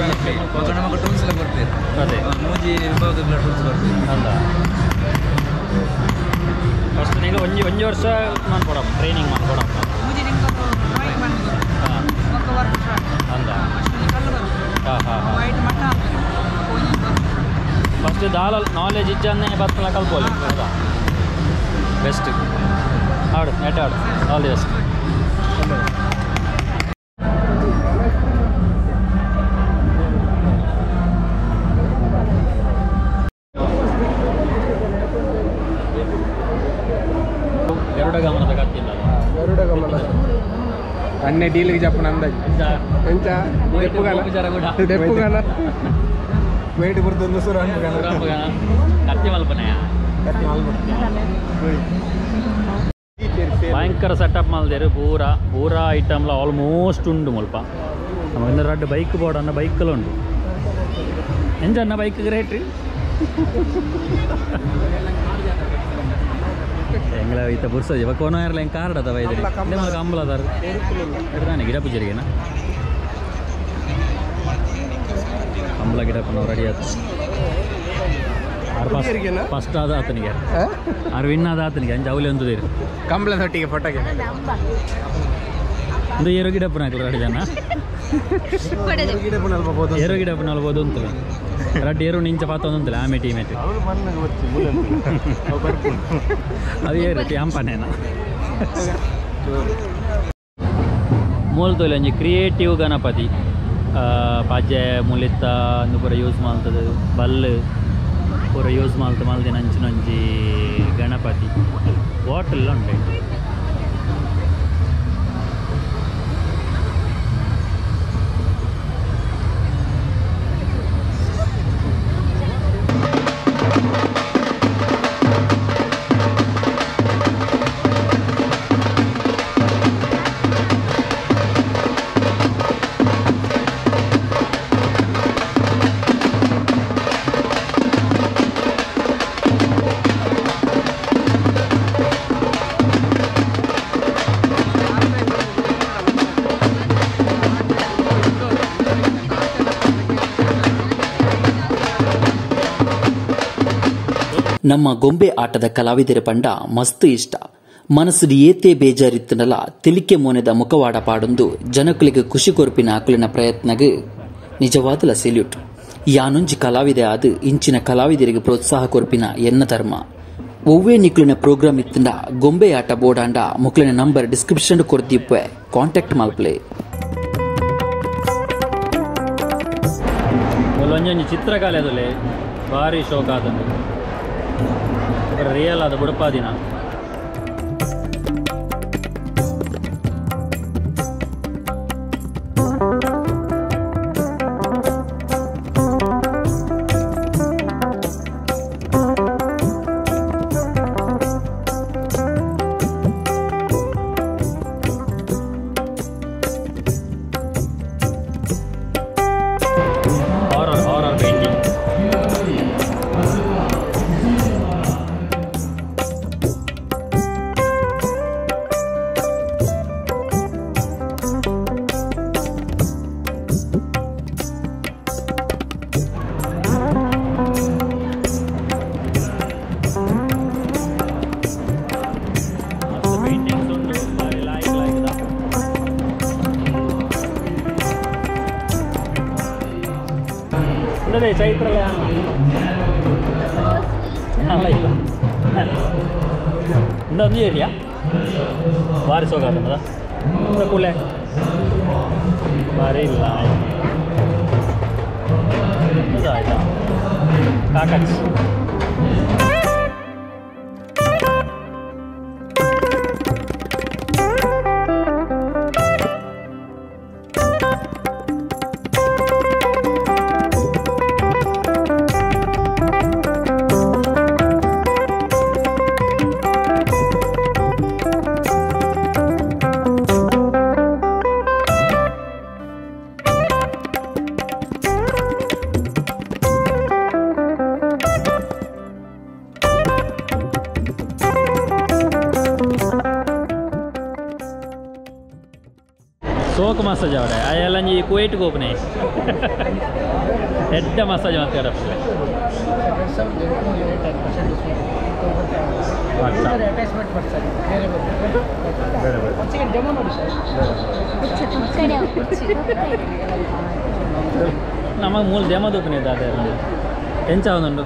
ನಮಗೆ ಟೂಲ್ಸ್ ಎಲ್ಲ ಬರ್ತದೆ ಅದೇ ಮೂಜಿ ವಿಭಾಗಗಳ ಟೂಲ್ಸ್ ಬರ್ತದೆ ಅಲ್ಲ ಫಸ್ಟ್ ನೀವು ಒಂಜಿ ವರ್ಷ ಮಾಡ್ಕೊಡಮ್ಮ ಟ್ರೈನಿಂಗ್ ಮಾಡ್ಕೊಡಮ್ಮ ಅಂದ ಫಸ್ಟ್ ದಾಲ ನಾಲೆಜ್ ಇಜ್ಜನ್ನೇ ಬತ್ತಲ ಕಲ್ಪೋಲಿ ಹೌದಾ ಬೆಸ್ಟ್ ಆಡು ನೆಟ್ ಆಡು ಆಲ್ ದಿ ಬೆಸ್ಟ್ ಗರುಡಗಮನದ ಕತ್ತಿಲ್ಲ ಗರುಡಗಮನ ಅನ್ನೇ ಡೀಲಿಗೆ ಜಪ್ಪನ ಅಂದಾಜು ಎಂಚ ದೆಪ್ಪುಗಾನ ವೇಟ್ ಬರ್ತದೆ ಸುರ ಕತ್ತಿ ಮಲ್ಪನೆಯ ಭಯಂಕರ ಸೆಟಪ್ ಮಲ್ದೇರು ಪೂರಾ ಐಟಮ್ಲ ಆಲ್ಮೋಸ್ಟ್ ಉಂಡು ಮುಲ್ಪ ನಮ್ಮ ರಡ್ಡು ಬೈಕ್ ಬೋರ್ಡ್ ಅನ್ನ ಬೈಕಲ್ಲಿ ಉಂಟು ಎಂಜನ್ನ ಬೈಕ್ ರೇಟ್ ಎಂಗ್ಲ ಈತ ಬುರ್ಸೋದು ಇವಾಗ ಕೋನ ಇರಲ್ಲ ಹೆಂಗೆ ಕಾರ್ಡ್ ಅದಾವ ಇದ್ರಿ ನಿಮಗೆ ಕಂಬಳ ಅದಾರ ನಾನು ಗಿಡ ಪೂಜರಿಗೆನಾ ಕಂಬಳ ಗಿಡಪ್ಪನ ರೆಡಿ ಆಯ್ತು ಫಸ್ಟ್ ಆದ ಆತನಿಗೆ ಆರು ವಿನ್ ಆದ ಆತನಿಗೆ ಅಂಚೆ ಅವಲಿ ಒಂದು ಕಂಬಳದ ಹೊಟ್ಟಿಗೆ ಫೋಟೋಗೆ ಒಂದು ಏರೋ ಗಿಡಪ್ಪನ ಹಾಕಲು ರೆಡಿ ಜನ ಏರೋ ಗಿಡಪ್ಪನ ಅಲ್ಬೋದು ಅಂತಲ್ಲ ರಡ್ ಏರು ನಿಂಚ ಪಾತ ಒಂದಂತಲ್ಲ ಆಮೇಟಿ ಮೇಟಿ ಅದು ಏರುತಿ ಹಂಪನೇನ ಮೂಲತೊಲೆ ಒಂಜಿ ಕ್ರಿಯೇಟಿವ್ ಗಣಪತಿ ಪಾಜೆ ಮುಲಿತ್ತ ಅಂದು ಪೂರ ಯೂಸ್ ಮಾಡ್ತದೆ ಬಲ್ಲು ಪೂರ ಯೂಸ್ ಮಲ್ದಿನ ಅಂಚಿನೊಂಜಿ ಗಣಪತಿ ಬಾಟಲ್ ಉಂಟು ನಮ್ಮ ಗೊಂಬೆ ಆಟದ ಕಲಾವಿದರ ಪಂಡ ಮಸ್ತ್ ಇಷ್ಟ ಮನಸ್ಸು ಏತೇ ಬೇಜಾರಿತ್ತನಲ್ಲ ತಿಳಿಕೆ ಮೋನೆದ ಮುಖವಾಡ ಪಾಡೊಂದು ಜನಕುಲಿಗೆ ಖುಷಿ ಕೊರ್ಪಿನ ಆಕುಲಿನ ಪ್ರಯತ್ನಗೆ ನಿಜವಾದಲ ಸೆಲ್ಯೂಟ್ ಯಾನೊಂಜಿ ಕಲಾವಿದೆ ಆದು ಇಂಚಿನ ಕಲಾವಿದರಿಗೆ ಪ್ರೋತ್ಸಾಹ ಕೊರ್ಪಿನ ಎನ್ನ ಧರ್ಮ ಒವ್ವೇ ನಿಕ್ಲಿನ ಪ್ರೋಗ್ರಾಮ್ ಇತ್ತಂಡ ಗೊಂಬೆ ಆಟ ಬೋರ್ಡಾಂಡ ಮುಕ್ಲಿನ ನಂಬರ್ ಡಿಸ್ಕ್ರಿಪ್ಷನ್ ಕೊರ್ದಿಪ್ಪೆ ಕಾಂಟ್ಯಾಕ್ಟ್ ಮಲ್ಪ್ಲೆ. ಒಂಜೊಂಜಿ ಚಿತ್ರಕಲೆ ಅದಲ್ಲೇ ಭಾರಿ ಶೋಕ ಆತಂದು ರಿಯಲ್ ಅದು ಬುಡಪಾದಿನ ಚೈತ್ರ ಅಲ್ಲ ಇಲ್ಲ ಇನ್ನೊಂದು ಏರಿಯಾ ವಾರಿಸೋಗದ ಕೂಲೆ ಬಾರಿ ಇಲ್ಲ ಆಯ್ತಾ ಕಾಕಚ್ ಸೋಕು ಮಸಾಜ್ ಅವಡೆ ಅಯ್ಯಲ್ಲ ಈ ಕುವೈಟ್ಗೆ ಹೋಗ್ನೆ ಹೆಡ್ಡ ಮಸಾಜ್ ಮಾಡ್ತಾರೆ ನಮಗೆ ಮೂಲ ಡೆಮೋ ದೂಪನೆ ಇದೆ ಅದೇ ಎಂಚ ಅವನುಂಡು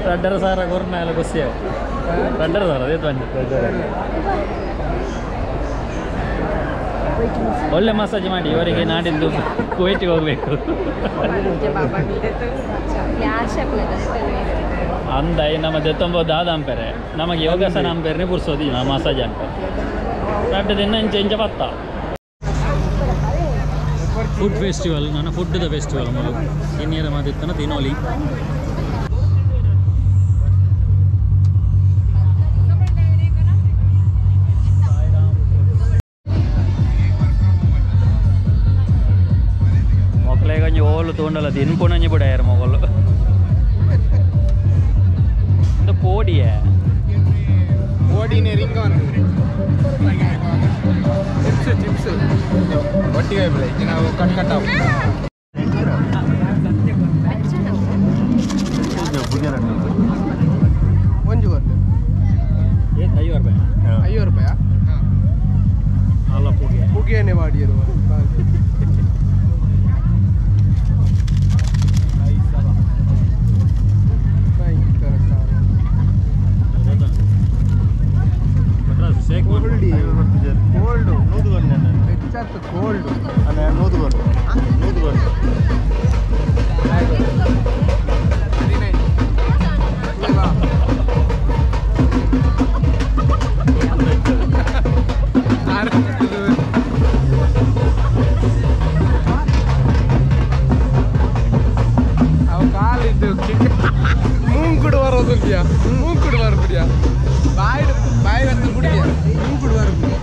ರಡ್ಡರ ಸಾರ ಗೊರ್ನ ಎಲ್ಲ ಗೊಸ್ಸಿಯ ರಡ್ಡರ ಸಾರ ಅದೇ ಬಂದು ಒಳ್ಳೆ ಮಸಾಜ್ ಮಾಡಿ ಇವರಿಗೆ ನಾಡಿದ್ದು ಕುವೈಟಿಗೆ ಹೋಗ್ಬೇಕು ಅಂದ ನಮ್ಮ ದೆತ್ತೊಂಬತ್ತು ಆದ ಅಂಪೇರೆ ನಮಗೆ ಯೋಗಾಸನ ಅಂಪೇರ್ನೆ ಪುರ್ಸೋದಿ ನಾ ಮಸಾಜ್ ಅಂಪೇರೆ ರಡ್ಡದಿನ ಇಂಚ ಬತ್ತ ಫುಡ್ ಫೆಸ್ಟಿವಲ್ ನನ್ನ ಫುಡ್ದ ಫೆಸ್ಟಿವಲ್ ಮೊದಲು ಇನ್ನೇರ ಮಾತಿತ್ತನ ತಿನ್ನೋಲಿ ಮೊಕ್ಕಳಿಗೆ ಒಂಜಿ ಓಲು ತಗೊಂಡಲ್ಲ ತಿನ್ಕೊಂಡಂಜಿ ಬಿಡಾಯರು ಮೊಗಲು ಇದು ಪೋಡಿಯೇ ಓಡಿನೇ ರಿಂಗ್ ಆನ್ ಚಿಪ್ಸ್ ಒಟ್ಟಿಗೆ ನಾವು ಕಟ್ ಕಟ್ಟಾವು ಒಂಜು ಬರ್ತೆ 5 ರೂಪಾಯಿ 5 ರೂಪಾಯ ಅಲ್ಲ ಪುಗಿಯನ್ನೇ ಮಾಡಿರುವ ಕೋಲ್ಡು ನೂದುಗೊಂಡು ಹೆಚ್ಚಾಗ್ತದೆ ಕೋಲ್ಡು ನೂದುಗೊಂಡು ಅವು ಕಾಲಿದ್ದು ಮೂಂಕುಡು ಬರೋದು ಮೂಂಕುಡು ಬರ್ಬಿಡಿಯಾ ಬಾಯಿ ಹತ್ತು ಬಿಡಿಯಾ ಮೂಂಕುಡು ಬರ್ಬಿಡಿಯಾ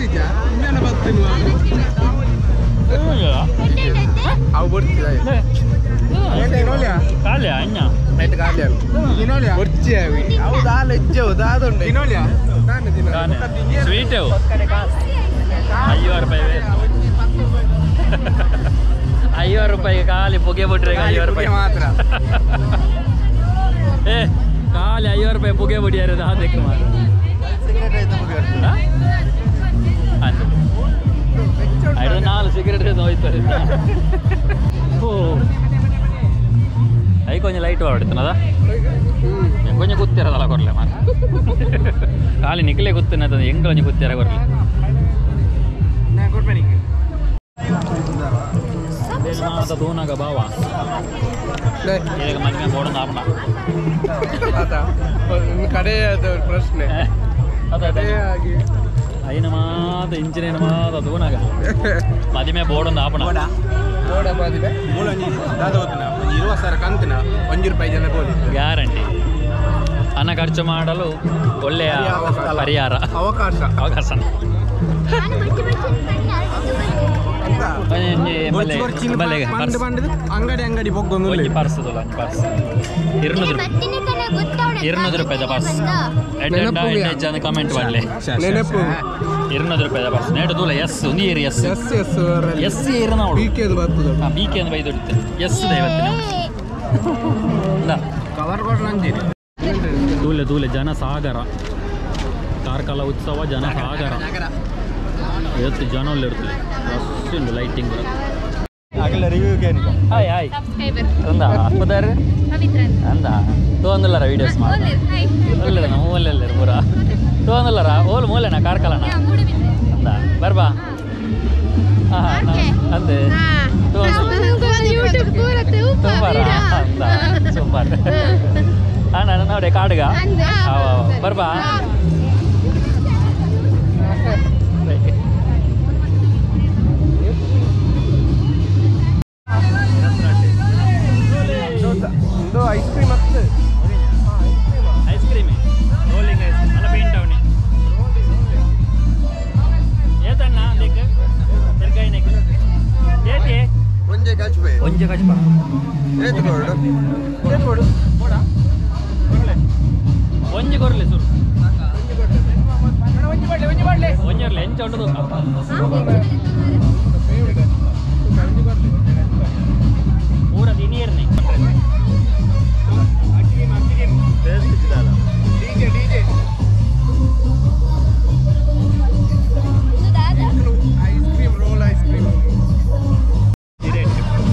ನಿಜ ಇನ್ನೇನ ಬರ್ತೀನಿ ಅವು ಬರ್ತಿದ ಕಾಲ್ಯ ಅಣ್ಣ ನೈಟ್ ಕಾಲಿ ಇನೋಲಿಯಾ ಬರ್ಚಿ ಅವಿ ಅವು ದಾಲ್ ಹೆಚ್ಚವು ದಾದುಂಡು ಇನೋಲಿಯಾ ಸ್ವೀಟ್ 5 ರೂಪಾಯಿ 5 ರೂಪಾಯಿಗೆ ಖಾಲಿ ಪುಗೆ ಬಿಟ್ರೆ 5 ರೂಪಾಯಿ ಮಾತ್ರ ಏ ಖಾಲಿ 5 ರೂಪಾಯಿ ಪುಗೆ ಬಿಡಿಯಾರ ಅದಕ್ಕೆ ಮಾತ್ರ ಐದು 4 ಸಿಗರೇಟ್ ಹೋಯ್ತಾರೆ ಓ ಐ ಕೊಂಚ ಲೈಟ್ ಹೊಡಿತಾನದ ಕೊಂಚ ಕೂತಿರೋದಲ್ಲ ಕೊರಲೆ ಮಾತ್ರ ಖಾಲಿ ನಿಖಲೆ ಕೂತಿನ ಹೆಂಗೆ ಕೊಂಚ ಕೂತಿರ ಕೊರಲೆ ಮಾತ ತೂನಾಗ ಬಾವ ಈಗ ಮನೆ ಬೋರ್ಡ್ ಆಪಣ ಕಡೆ ಪ್ರಶ್ನೆ అయిన మాత ఇంచిన మాత తూనాగ మదిమే బోర్డు ఆపణ ಗ್ಯಾರಂಟಿ ಹಣ ಖರ್ಚು ಮಾಡಲು ಒಳ್ಳೆಯ ಪರಿಹಾರ ಅವಕಾಶ ಅಂಗಡಿ ಪರ್ಸ್ 200 ರೂಪಾಯಿದ ಪರ್ಸ್ ಕಮೆಂಟ್ ಮಾಡಲಿ 200 ರೂಪಾಯಿದ ಪರ್ಸ್ ನೇಡು ತೂಲ ಎಸ್ ನೀರು ಎಸ್ ಏರು ನಾವು ಬಿ ಕೆ ಅಂತ ಬೈದು ಎಸ್ ಇವತ್ತಿನ ದೂಲೆ ದೂಲೆ ಜನಸಾಗರ ಕಾರ್ಕಳ ಉತ್ಸವ ಜನಸಾಗರ ಇವತ್ತು ಜನ ಇರ್ತದೆ ರಶ್ ಉಂಟು ಲೈಟಿಂಗ್ ಹಾಯ್ ಹಾಯ್ ಅಂದ ಅಪ್ಪದಾರ ಅಂದ ತೋಂದಿಲ್ಲರ ವೀಡಿಯೋಸ್ ಮಾಡಿ ಒಳ್ಳೆದ ನಾವು ಒಳ್ಳೆ ಪೂರ ತೋಂದಿಲ್ಲರ ಓಲ್ ಮೂಲೆನಾ ಕಾರ್ಕಳನ ಅಂದ ಬರ್ಬಾ ಹಾಂ ಅಂದೆ ಸೂಪರ್ ಅಣ್ಣ ನೋಡಿ ಕಾಡ್ಗ ಬರ್ಬಾ ಐಸ್ ಕ್ರೀಮ್ ಆಗ್ತದೆ ice cream rolling ice cream ಅಲ್ಲ ಪೇಂಟ್ ಅವನಿ ಏತಣ್ಣ ದೇख ತೆರ್ಕಾಯಿ ನೆಕ್ ಏತಿ ಒಂಜೆ ಕಚ್ಬಾ ಏತು ಕೊಡು ಒಂಜಿ ಕೊರ್ಲೆ ಸುರು ಒಂಜಿ ಕೊರ್ಲೆ ಎಂಚ ಉಂಟು ಪೂರ ದಿನೀರ್ನಿ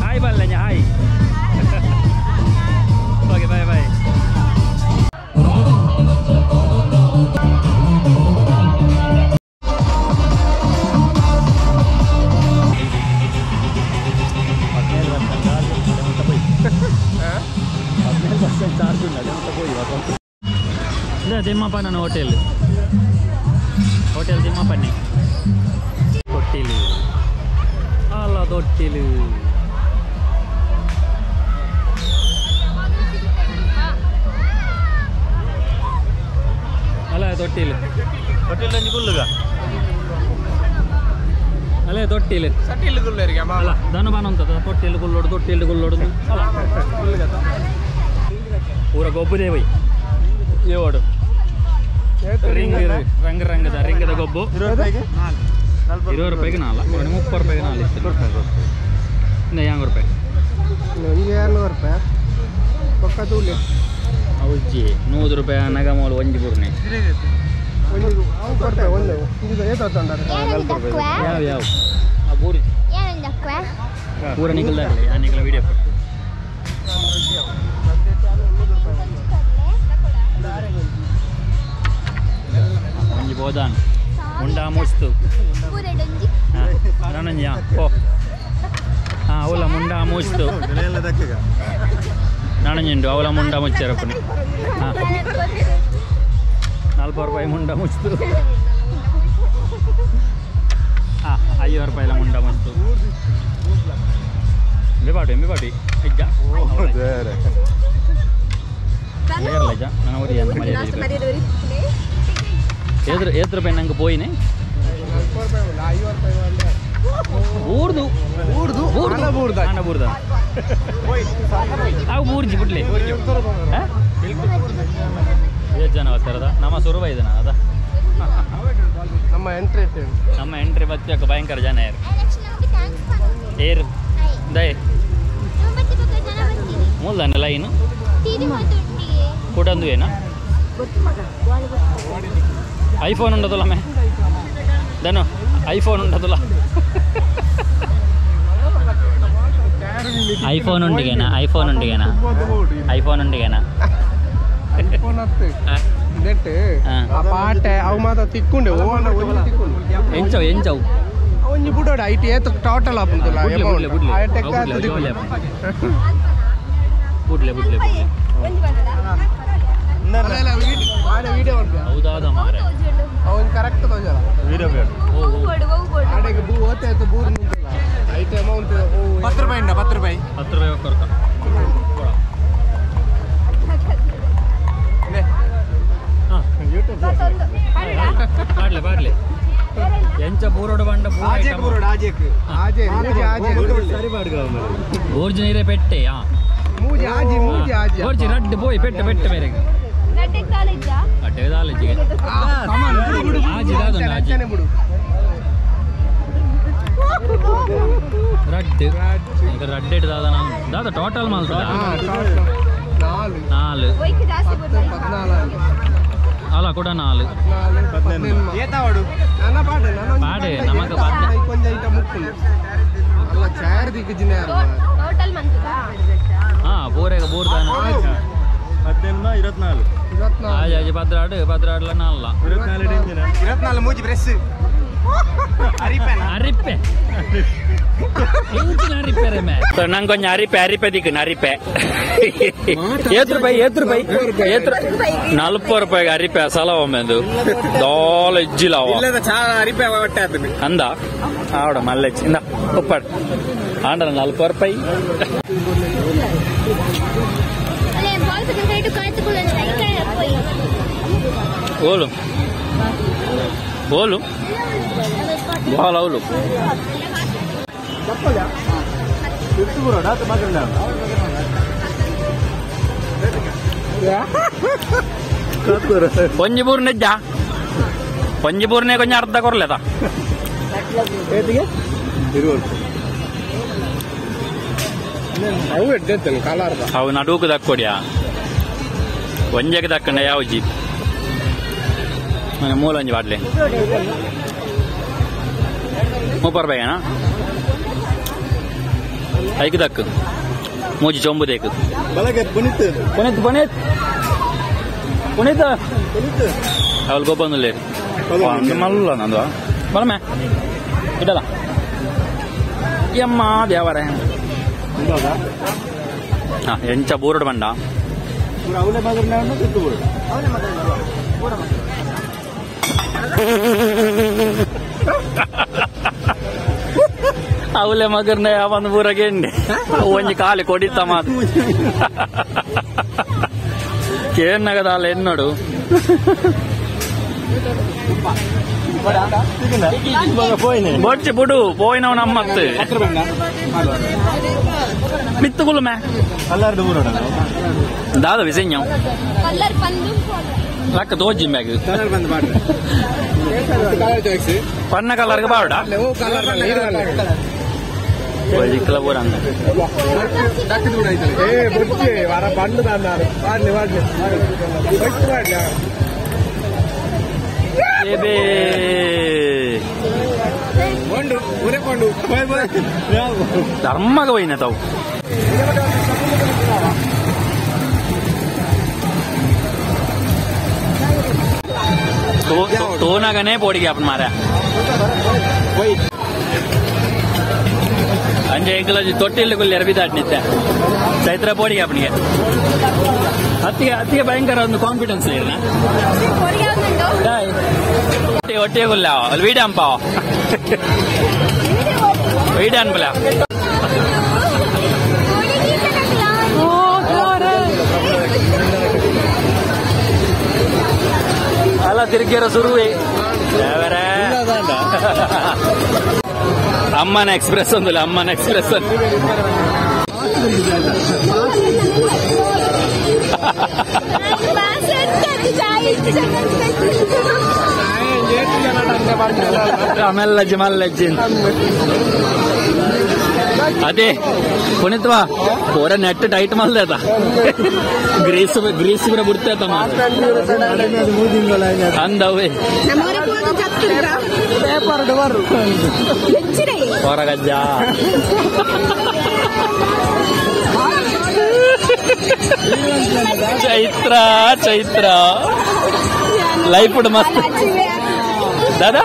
ಹಾಯ್ ಬಲ್ಲಂಜ ಹಾಯ್ ಓಕೆ ಬಾಯ್ ಬಾಯ್ ಇಲ್ಲ ತಿಮ್ಮಪ್ಪನ ಹೋಟೆಲ್ ತಿಮ್ಮಪ್ಪನೇ ತೊಟ್ಟಿಲು ಅಲ್ಲ ತೊಟ್ಟಿಲು ಅಲ್ಲ ತೊಟ್ಟಿಲು ಹೊಟ್ಟೆಲ್ ಕುಲ್ಲುಗ ಅಲ್ಲೇ ತೊಟ್ಟಿಲು ಸಟ್ಟಿಲ್ ಗುಲ್ಲರಿಗೆ ಅಲ್ಲ ಧನುಬಾನ ಅಂತದ ತೊಟ್ಟಿಲು ಗುಲ್ಲೋಡು ಅಲ್ಲ ಪೂರ ಗೊಬ್ಬರೇ ಬೈ ಏಡು ರಿಂಗದ ಗೊಬ್ಬು 20 ರೂಪಾಯಿಗೆ 4 30 ರೂಪಾಯಿಗೆ 4 ಇನ್ನು 50 ರೂಪಾಯಿ 200 ರೂಪಾಯಿ ಪಕ್ಕ ತೂಲೆ ಅವಜ್ಜಿ 100 ರೂಪಾಯಿ ನಗಮೂಲು ಒಂಜಿ ಬೂರ್ನೆ ಯಾವ ಆ ಬೂರಿ ಪೂರ ನಿಗಲ್ದಾಗಲಿ ಆ ನಿಗಲ ವಿಡಿಯೋ ಒಂಜಿ ಬೋದಾನ್ ಉಂಡಾ ಮುಸ್ತು ನನಂಜ ಓ ಹಾಂ ಅವಲ ಮುಂಡಾ ಮುಸ್ತು ನನಂಜುಂಡು ಅವಲ ಮುಂಡಾ ಮುಚ್ಚಾರಪ್ಪನಿ ಹಾಂ 40 ರೂಪಾಯಿ ಮುಂಡ ಮುಚ್ತು ಹಾಂ 50 ರೂಪಾಯಿಲ ಮುಂಡ ಮುಚ್ತು ಎಂಬಿಪಾಟಿ ಇಜ್ಜ ಏರ್ಲ ಇಜ್ಜ ನನ್ನ ಊರಿ ಅಂತ ಮರ್ಯಾದೆ ಏತ್ ರೂಪಾಯಿ ನಂಗೆ ಪೋಯಿನೇ ಊರ್ದು ಅವು ಮೂರ್ಜಿ ಬಿಡ್ಲಿ ಎಷ್ಟು ಜನ ಬರ್ತಾರದ ನಮ್ಮ ಸುರುವ ಇದನ್ನ ಅದ ನಮ್ಮ ಎಂಟ್ರಿ ಬತ್ತಿಯಕ್ಕ ಭಯಂಕರ ಜನ ಏರು ದಯ ಮೂಲದಾನೆ ಲೈನು ಕೊಡಂದು ಏನ ಐಫೋನ್ ఉండదుల మే దను ఐఫోన్ ఉండదుల ಐಫೋನ್ ಉಂಡಿಗೆನಾ ಪಾಟೆ ಅವು ಮಾತ್ರ ತಿಕ್ಕೊಂಡೆ ಎಂಚವು ಒಂಜಿ ಬುಡೋಡು ಐಟ್ ಏತ್ ಟೋಟಲ್ ಆಪುಂತಲ್ಲ ಬುಡ್ಲೆ ವಿಡಿಯೋ ಹೌದಾದ ಮಾರೆ ಅವನ್ ಕರೆಕ್ಟ್ ತೋಜಲ್ಲ ವೀಡಿಯೋ ಬೇಡ ಆಡೆಗೆ ಬೂ ಓತೆ ಬೂರ್ ನಿಂತಲ್ಲ ಐಟ್ ಅಮೌಂಟ್ 10 ರೂಪಾಯಿ 10 ರೂಪಾಯಿ ಕೊರಕ ಪಾಡ್ಲೆ ಎಂಚ ಬೂರೋಡು ಬಂಡ ಬೋರ್ಜು ನೀರೇ ಪೆಟ್ಟೆ ಬೋರ್ಜಿ ರಡ್ಡು ಬೋಯ್ ಪೆಟ್ಟು ಮೇರೆಗೆ ಅಡ್ಡೆ ಕಾಲೇಜಿಗೆ ಆಜಿ ದಾದೊಂದು ಆಜಿ ರಡ್ಡು ಈಗ ರಡ್ಡೆ ದಾದ ದಾದ ಟೋಟಲ್ ಮಾಲ್ತದ 4 ಅಲ್ಲ ಕೂಡ 4 ಪಾಡೆ ನಮಗ ಕೊಂಚ ಐಟ ಮುಕ್ಕುಂಡು ಅಲ್ಲ ಚಾರ್ ದಿಕ್ಕಜಿನ ಹಾ ಬೋರೆಗ ಬೋರ್ದಾನ 24 ಆಜಿ ಭದ್ರಾಡ್ಲ 24 ಮೂಜಿ ಬ್ರೆಸ್ ಅರಿಪ್ಪೆ ನಂಗೆ ಕೊಂಚ ಅರಿಪ್ಪೆ ದಿಕ್ಕನ ಅರಿಪ್ಪೆ ಏತ್ ರೂಪಾಯಿ 40 ರೂಪಾಯಿಗೆ ಅರಿಪ್ಪೆ ಸಲ ಒಮ್ಮೆಂದು ದೋಲ ಇಜ್ಜಿಲ್ಲ ಅಂದ ಆವಡ ಮಲ್ಲೆಚ್ಚಿ ಇಂದ ಉಪ್ಪಾಡು ಆಂಡ್ರ 40 ರೂಪಾಯಿ ಓಲು ಬಾಲ್ ಅವಳು ಪಂಜಿಪೂರ್ನೆ ಕೊಂಚ ಅರ್ಧ ಕೊರ್ಲೇದ ಅವು ನಡುಕು ದಕ್ಕೊಡಿಯಾ ಒಂಜಕ್ಕೆ ದಕ್ಕಂಡ ಯಾವ ಜಿ ಮೂಲ ಒಂಜಿ ಬಾಟ್ಲೆ 30 ರೂಪಾಯಿನಾ ಐಕ್ ದಕ್ ಮೂಜಿ ಚೊಂಬು ದೇಕು ಪುನೀತ್ ಅವಳು ಗೊಬ್ಬಂದು ಮಲ್ಲ ನಂದು ಬಲಮೆ ಇಡಲ್ಲ ಯಮ್ಮ ದೇವರ ಎಂಚ ಬೂರಡು ಬಂಡ ಅವಲೆ ಮಗರ್ನ ಯಾವಂದು ಊರಾಗೆ ಒಂಜಿ ಕಾಲಿ ಕೊಡಿತ ಮಾತು ಕೇನ್ನಗದಾಲ ಎನ್ನೋಡು ಬೊಚ್ಚಿ ಬಿಡು ಪೋಯಿನವ್ ನಮ್ಮತ್ತೆ ಮಿತ್ತುಗುಲು ಮೇ ದಾದ ವಿಸೆಂಜಂ ಲಕ್ಕ ತೋಜಿ ಮ್ಯಾಗ ಪನ್ನ ಕಲರ್ಗೆ ಬಾಡ ఇట్లా కూడా ధర్మగా పోయిన తావు ತೋನಾಗನೇ ಪೋಡಿಗೆ ಅಪ್ಪನ ಮಾರ ಅಂಜೆ ಎಂಕಲ ತೊಟ್ಟಿಲ್ಲ ಕೊಲ್ಲಿ ಎರಬಿದಾಟ್ನಿತ್ತೆ ಚೈತ್ರ ಪೋಡಿಗೆ ಅಪ್ಪನಿಗೆ ಹತ್ತಿಗೆ ಭಯಂಕರ ಒಂದು ಕಾನ್ಫಿಡೆನ್ಸ್ ಇಲ್ಲ ಒಟ್ಟಿಗೆ ಕೊಲ್ಲ ಅಲ್ಲಿ ವೀಡ ಅಂಪ ವೀಡ ಅನ್ಬಲ ಅಲ್ಲ ತಿರುಗಿರೋ ಸುರುವೆ ಅಮ್ಮನ ಎಕ್ಸ್ಪ್ರೆಸ್ ಒಂದಿಲ್ಲ ಅಮ್ಮನ ಎಕ್ಸ್ಪ್ರೆಸ್ ಮಲ್ಲಜ್ಜಿ ಮಲ್ಲಜ್ಜಿ ಅದೇ ಪುಣಿತ್ವಾ ಪೂರ ನೆಟ್ ಟೈಟ್ ಮಲ್ಲೇತ ಗ್ರೀಸ್ ಕೂಡ ಬಿಡ್ತೇತ ಅಂದವೇ ಹೊರಗಜ್ಜ ಚೈತ್ರ ಲೈಫ್ ಮಸ್ತ್ ದಾದಾ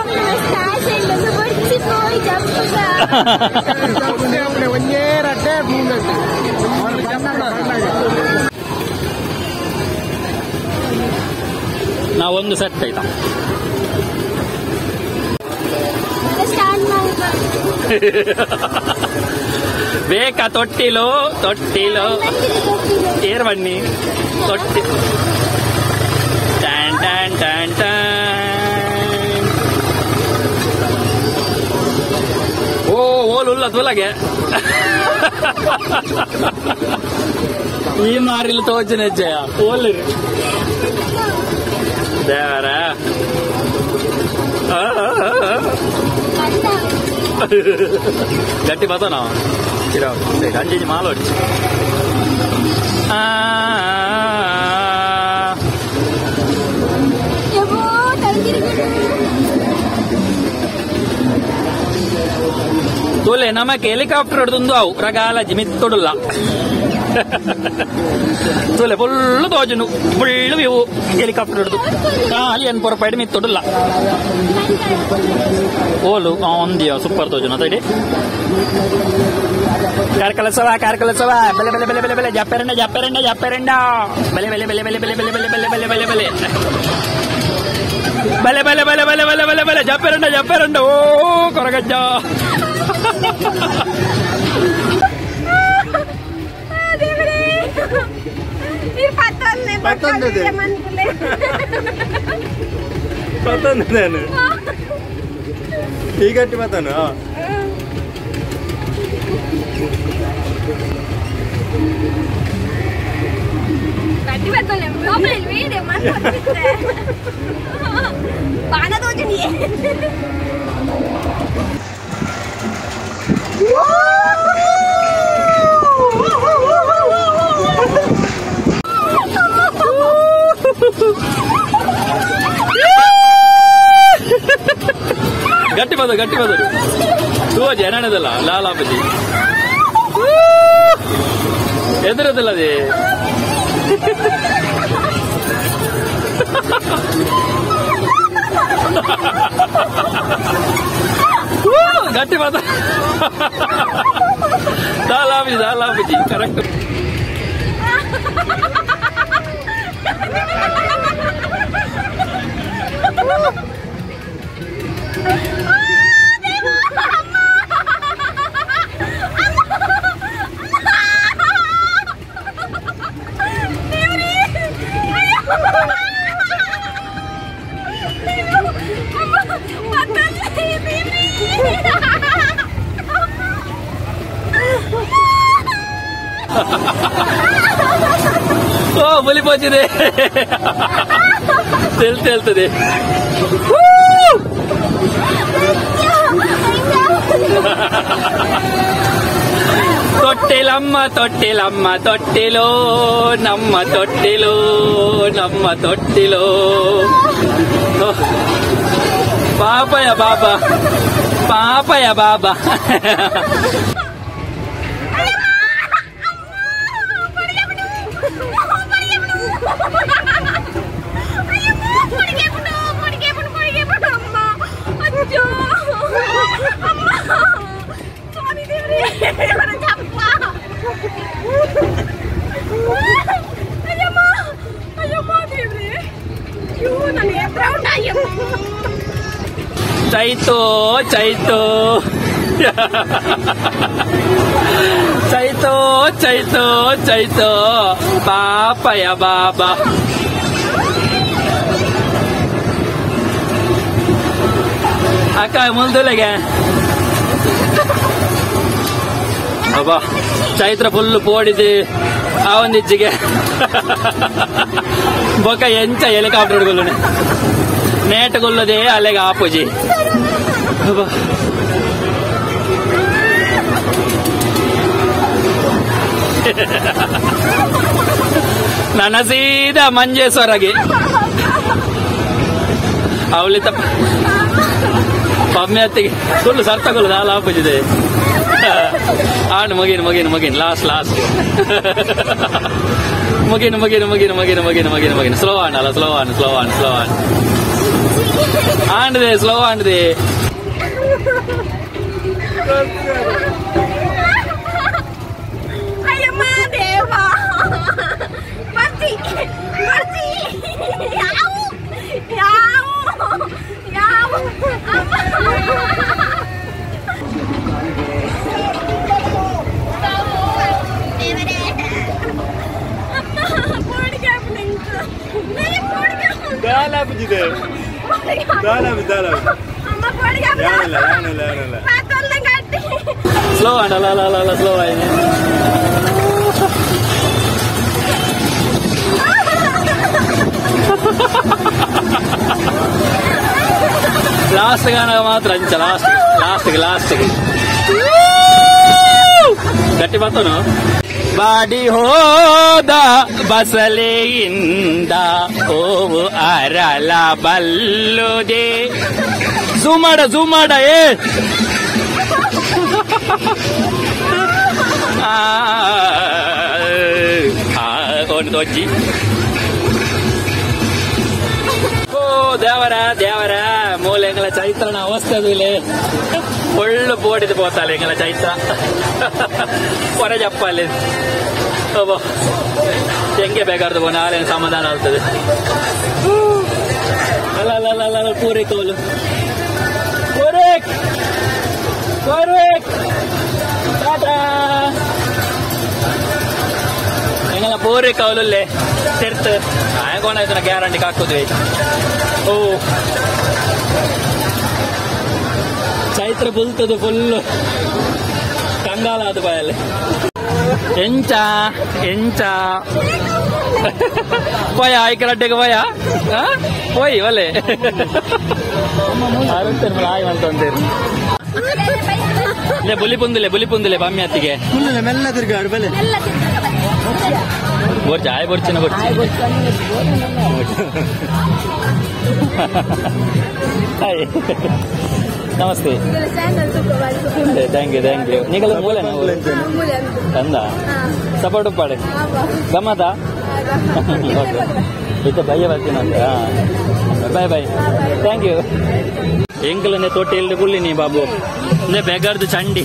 ಅప్పుಡೆ ಒಂದೇ ರಟ್ಟೆ ನಾವೊಂದು ಸೆಟ್ ಆಯ್ತಾ ಬೇಕಾ ತೊಟ್ಟಿಲು ಏರ್ ಬನ್ನಿ ತೊಟ್ಟಿ ಟ್ಯಾನ್ ಟ್ಯಾನ್ ಟ್ಯಾನ್ ಟ್ಯಾನ್ ಓಲುಲ್ಲ ತುಲಗೆ ಈ ಮಾರಿಲು ತೋಚನ ಹೆಜ್ಜೆಯ ಓಲಿ ದೇವರ ಗಟ್ಟಿ ಬತ್ತ ನಾವು ಅಂಜಿ ಮಾಲೋಡಿ ತೋಲೆ ನಮಕ್ಕೆ ಹೆಲಿಕಾಪ್ಟರ್ ಹಿಡಿದು ಅವು ರಗಾಲ ಜಿಮಿತ್ತೊಡಲ್ಲ ತೋಲೆ ಫುಲ್ಲು ತೋಜನು ಫುಲ್ಲು ಇವು ಹೆಲಿಕಾಪ್ಟರ್ ಹಿಡಿದು ಖಾಲಿ ಅನ್ಪುರ ಪೈಡ್ ಮಿತ್ತೊಡಲ್ಲ ಓಲು ಒಂದಿಯ ಸೂಪರ್ ತೋಜನು ತಡಿ ಕಾರ್ಕಲಸವ ಬೆಲೆ ಬೆಲೆ ಬೆಲೆ ಬೆಲೆ ಬೆಲೆ ಜಪ್ಪೆರಂಡ ಬೆಲೆ ಬೆಲೆ ಬೆಲೆ ಬೆಲೆ ಬೆಲೆ ಬೆಲೆ ಬೆಲೆ ಬೆಲೆ ಬೆಲೆ ಬೆಲೆ ಬೆಲೆ ಬಲೆ ಬಲೆ ಬಲೆ ಬಲೆ ಬಲೆ ಬಲೆ ಬಲೆ ಜಪ್ಪೆರಂಡ ಓ ಕೊರಗಜ್ಜ ಪತ್ತೊಂದು ಈ ಗಟ್ಟಿ ಮತ್ತಾನು ಗಟ್ಟಿ ಬದ ತೂ ಜನನದಲ್ಲ ಲಾಲಾಪತಿ ಎದುರದಲ್ಲ ಅದೇ ಗಟ್ಟಿ ಬದ ದಾಲಾಪತಿ ಕರೆಕ್ಟ್ ಓ ಮುಲಿಪೋಚಿದೆ ಹೇಳ್ತದೆ ತೊಟ್ಟಿಲಮ್ಮ ತೊಟ್ಟಿಲು ನಮ್ಮ ತೊಟ್ಟಿಲು ಪಾಪಯ ಬಾಬಾ ಚೈತೋ ಪಾಪಯ ಬಾಬಾ ಅಕ್ಕ ಮುಂದಲೆಗೆ ಅಬ್ಬಾ ಚೈತ್ರ ಫುಲ್ ಪೋಡಿದೆ ಆ ಒಂದಿಜ್ಜಿಗೆ ಬೊಕ ಎಂಚ ಹೆಲಿಕಾಪ್ಟರ್ ಗೊಲ್ಲುನೆ ನೇಟ್ ಗೊಲ್ಲದೆ ಅಲೆಗೆ ಆಪುಜಿ ನನ್ನ ಸೀದಾ ಮಂಜೇಶ್ವರಗೆ ಅವಳಿತ ಪಮ್ಮೆತ್ತಿಗೆ ಫುಲ್ ಸರ್ತಗೊಲ್ಲ ನಾಲ್ ಆಪುಜಿದೆ ಆಡು ಮಗಿನ ಲಾಸ್ಟ್ ಮುಗಿನ ಸ್ಲೋ ಆಂಡದೆ ಅಯ್ಯಮ್ಮ ದೇವ ಬರ್ತಿ ಬರ್ತಿ ಯಾವ ಯಾವ ಯಾವ ಸ್ಲೋ ಅಲ್ಲ ಸ್ಲೋ ಆಯ್ತು. ಲಾಸ್ಟ್ ಗಾನ ಮಾತ್ರ ಅಂಚ ಲಾಸ್ಟ್ಗೆ ಗಟ್ಟಿ ಬರ್ತನು. ಬಾಡಿ ಹೋದ ಬಸಲೆಯಿಂದ ಓವು ಅರಳ ಬಲ್ಲುದೆ. ಝೂಮ್ ಮಾಡ ಏ ಒಂದು ದೊಜ್ಜಿ. ಓ ದೇವರ ಮೂಲೆ ಎಂಗಲ ಚೈತ್ರನ ಅವಸ್ಥೆ ಒಳ್ಳೆ ಬೋಡಿದು పోతాలి ಎಂಗಲ ಚೈತ್ರ ಹೊರ చెప్పాలి. ಹೆಂಗೆ ಬೇಕಾರ್ದು ನಾಳೆ ಸಮಾಧಾನ ಆಗ್ತದೆ. ಅಲ್ಲ ಪೂರೈಕ ಎಂಗಲ ಪೂರೈಕ ಅವಲಲ್ಲೇ ತೆರ್ತ ಆಯ್ಕೋನಾಯ್ತು ಗ್ಯಾರಂಟಿ ಹಾಕುದ್ವಿ. ಓ ಚೈತ್ರ ಬುಲ್ತದು ಫುಲ್ ಕಂಗಾಲ ಅದು ಬಾಯಲ್ಲಿ. ಎಂಚ పోయా ఇక్కడ అడ్డకి పోయి వాళ్ళే ఆయంతంటారు. బుల్లి పుందులే బమ్మి అత్తిಗೆ ಮೆಲ್ಲ ತಿರ್ಗಾಡು ಬಲೆ ಬೋರ್ಚ ಆಯ್ ಬೋರ್ಚಿನ ಬೋರ್ಚಿ. ನಮಸ್ತೆ ಥ್ಯಾಂಕ್ ಯು ನೀಗಲ್ಲ ಮೂಲೆ ತಂದ ಸಪೋರ್ಟ್ ಪಾಡೆ ಗಮ್ಮತಾ ಇತ್ತ ಬಯ್ಯ ಬರ್ತೀನಂತ. Bye thank you. ಎಂಕಲನೆ ತೋಟಿ ಎಲ್ದು ಕುಳ್ಳಿನಿ ಬಾಬು ಅಂದ್ರೆ ಬೇಗಾರ್ದು ಚಂಡಿ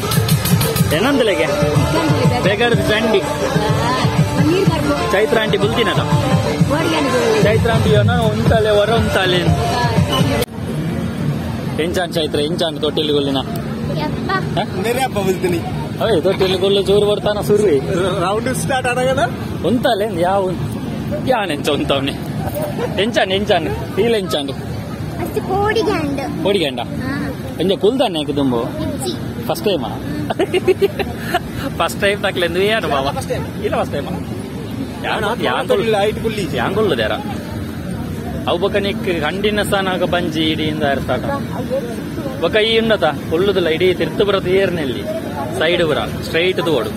ಏನಂತಲೆಗೆ ಬೇಗಾರ್ದು ಚಂಡಿ ಚೈತ್ರ ಆಂಟಿ ಬುಲ್ತಿನದ ಚೈತ್ರ ಆಂಟಿ ಉಂಟಾಲೆ ಹೊರ ಉಂಟಾಲೆ ಎಂಚಾನ್ ಚೈತ್ರ ಎಂಚಾನ್ ತೊಟ್ಟಿಲಿ ಕೊಲ್ಲಿನ ಅದೇ ತೊಟ್ಟಿಲಿ ಕೊಲ್ಲು ಚೂರು ಬರ್ತಾನ ಸುರ್ವಿ ರೌಂಡ್ ಸ್ಟಾರ್ಟ್ ಆದಾಗ ಉಂತಾಲೆ ಯಾವ ಯಾನೆಂಚ ಉಂತವನೆ ಎಂಚಾನ್ ಇಲ್ಲ ಎಂಚಾಂಡು ಕೋಡಿಗಂಡ ಎಂಜ ಕುಲ್ದಾನೆ ತುಂಬು ಫಸ್ಟ್ ಟೈಮಾ ಫಸ್ಟ್ ಟೈಮ್ ತಕ್ಲೆಂದು ಏನು ಬಾಬಾ ಇಲ್ಲ ಫಸ್ಟ್ ಟೈಮಾ ಯಾಂಗೊಳ್ಳುದೇರ ಅವು ಬೊಕ್ಕ ನಿಕ್ ಕಂಡಿನ ಸ್ಥಾನಾಗ ಬಂಜಿ ಇಡಿಯಿಂದ ಸ್ಟಾರ್ಟ್ ಬೊಕ್ಕ ಈ ಉನ್ನತ ಉಳ್ಳುದಿಲ್ಲ ಇಡೀ ತಿರ್ತು ಬರೋದು ಏರ್ನಲ್ಲಿ ಸೈಡ್ ಬರ ಸ್ಟ್ರೈಟ್ ಓಡು.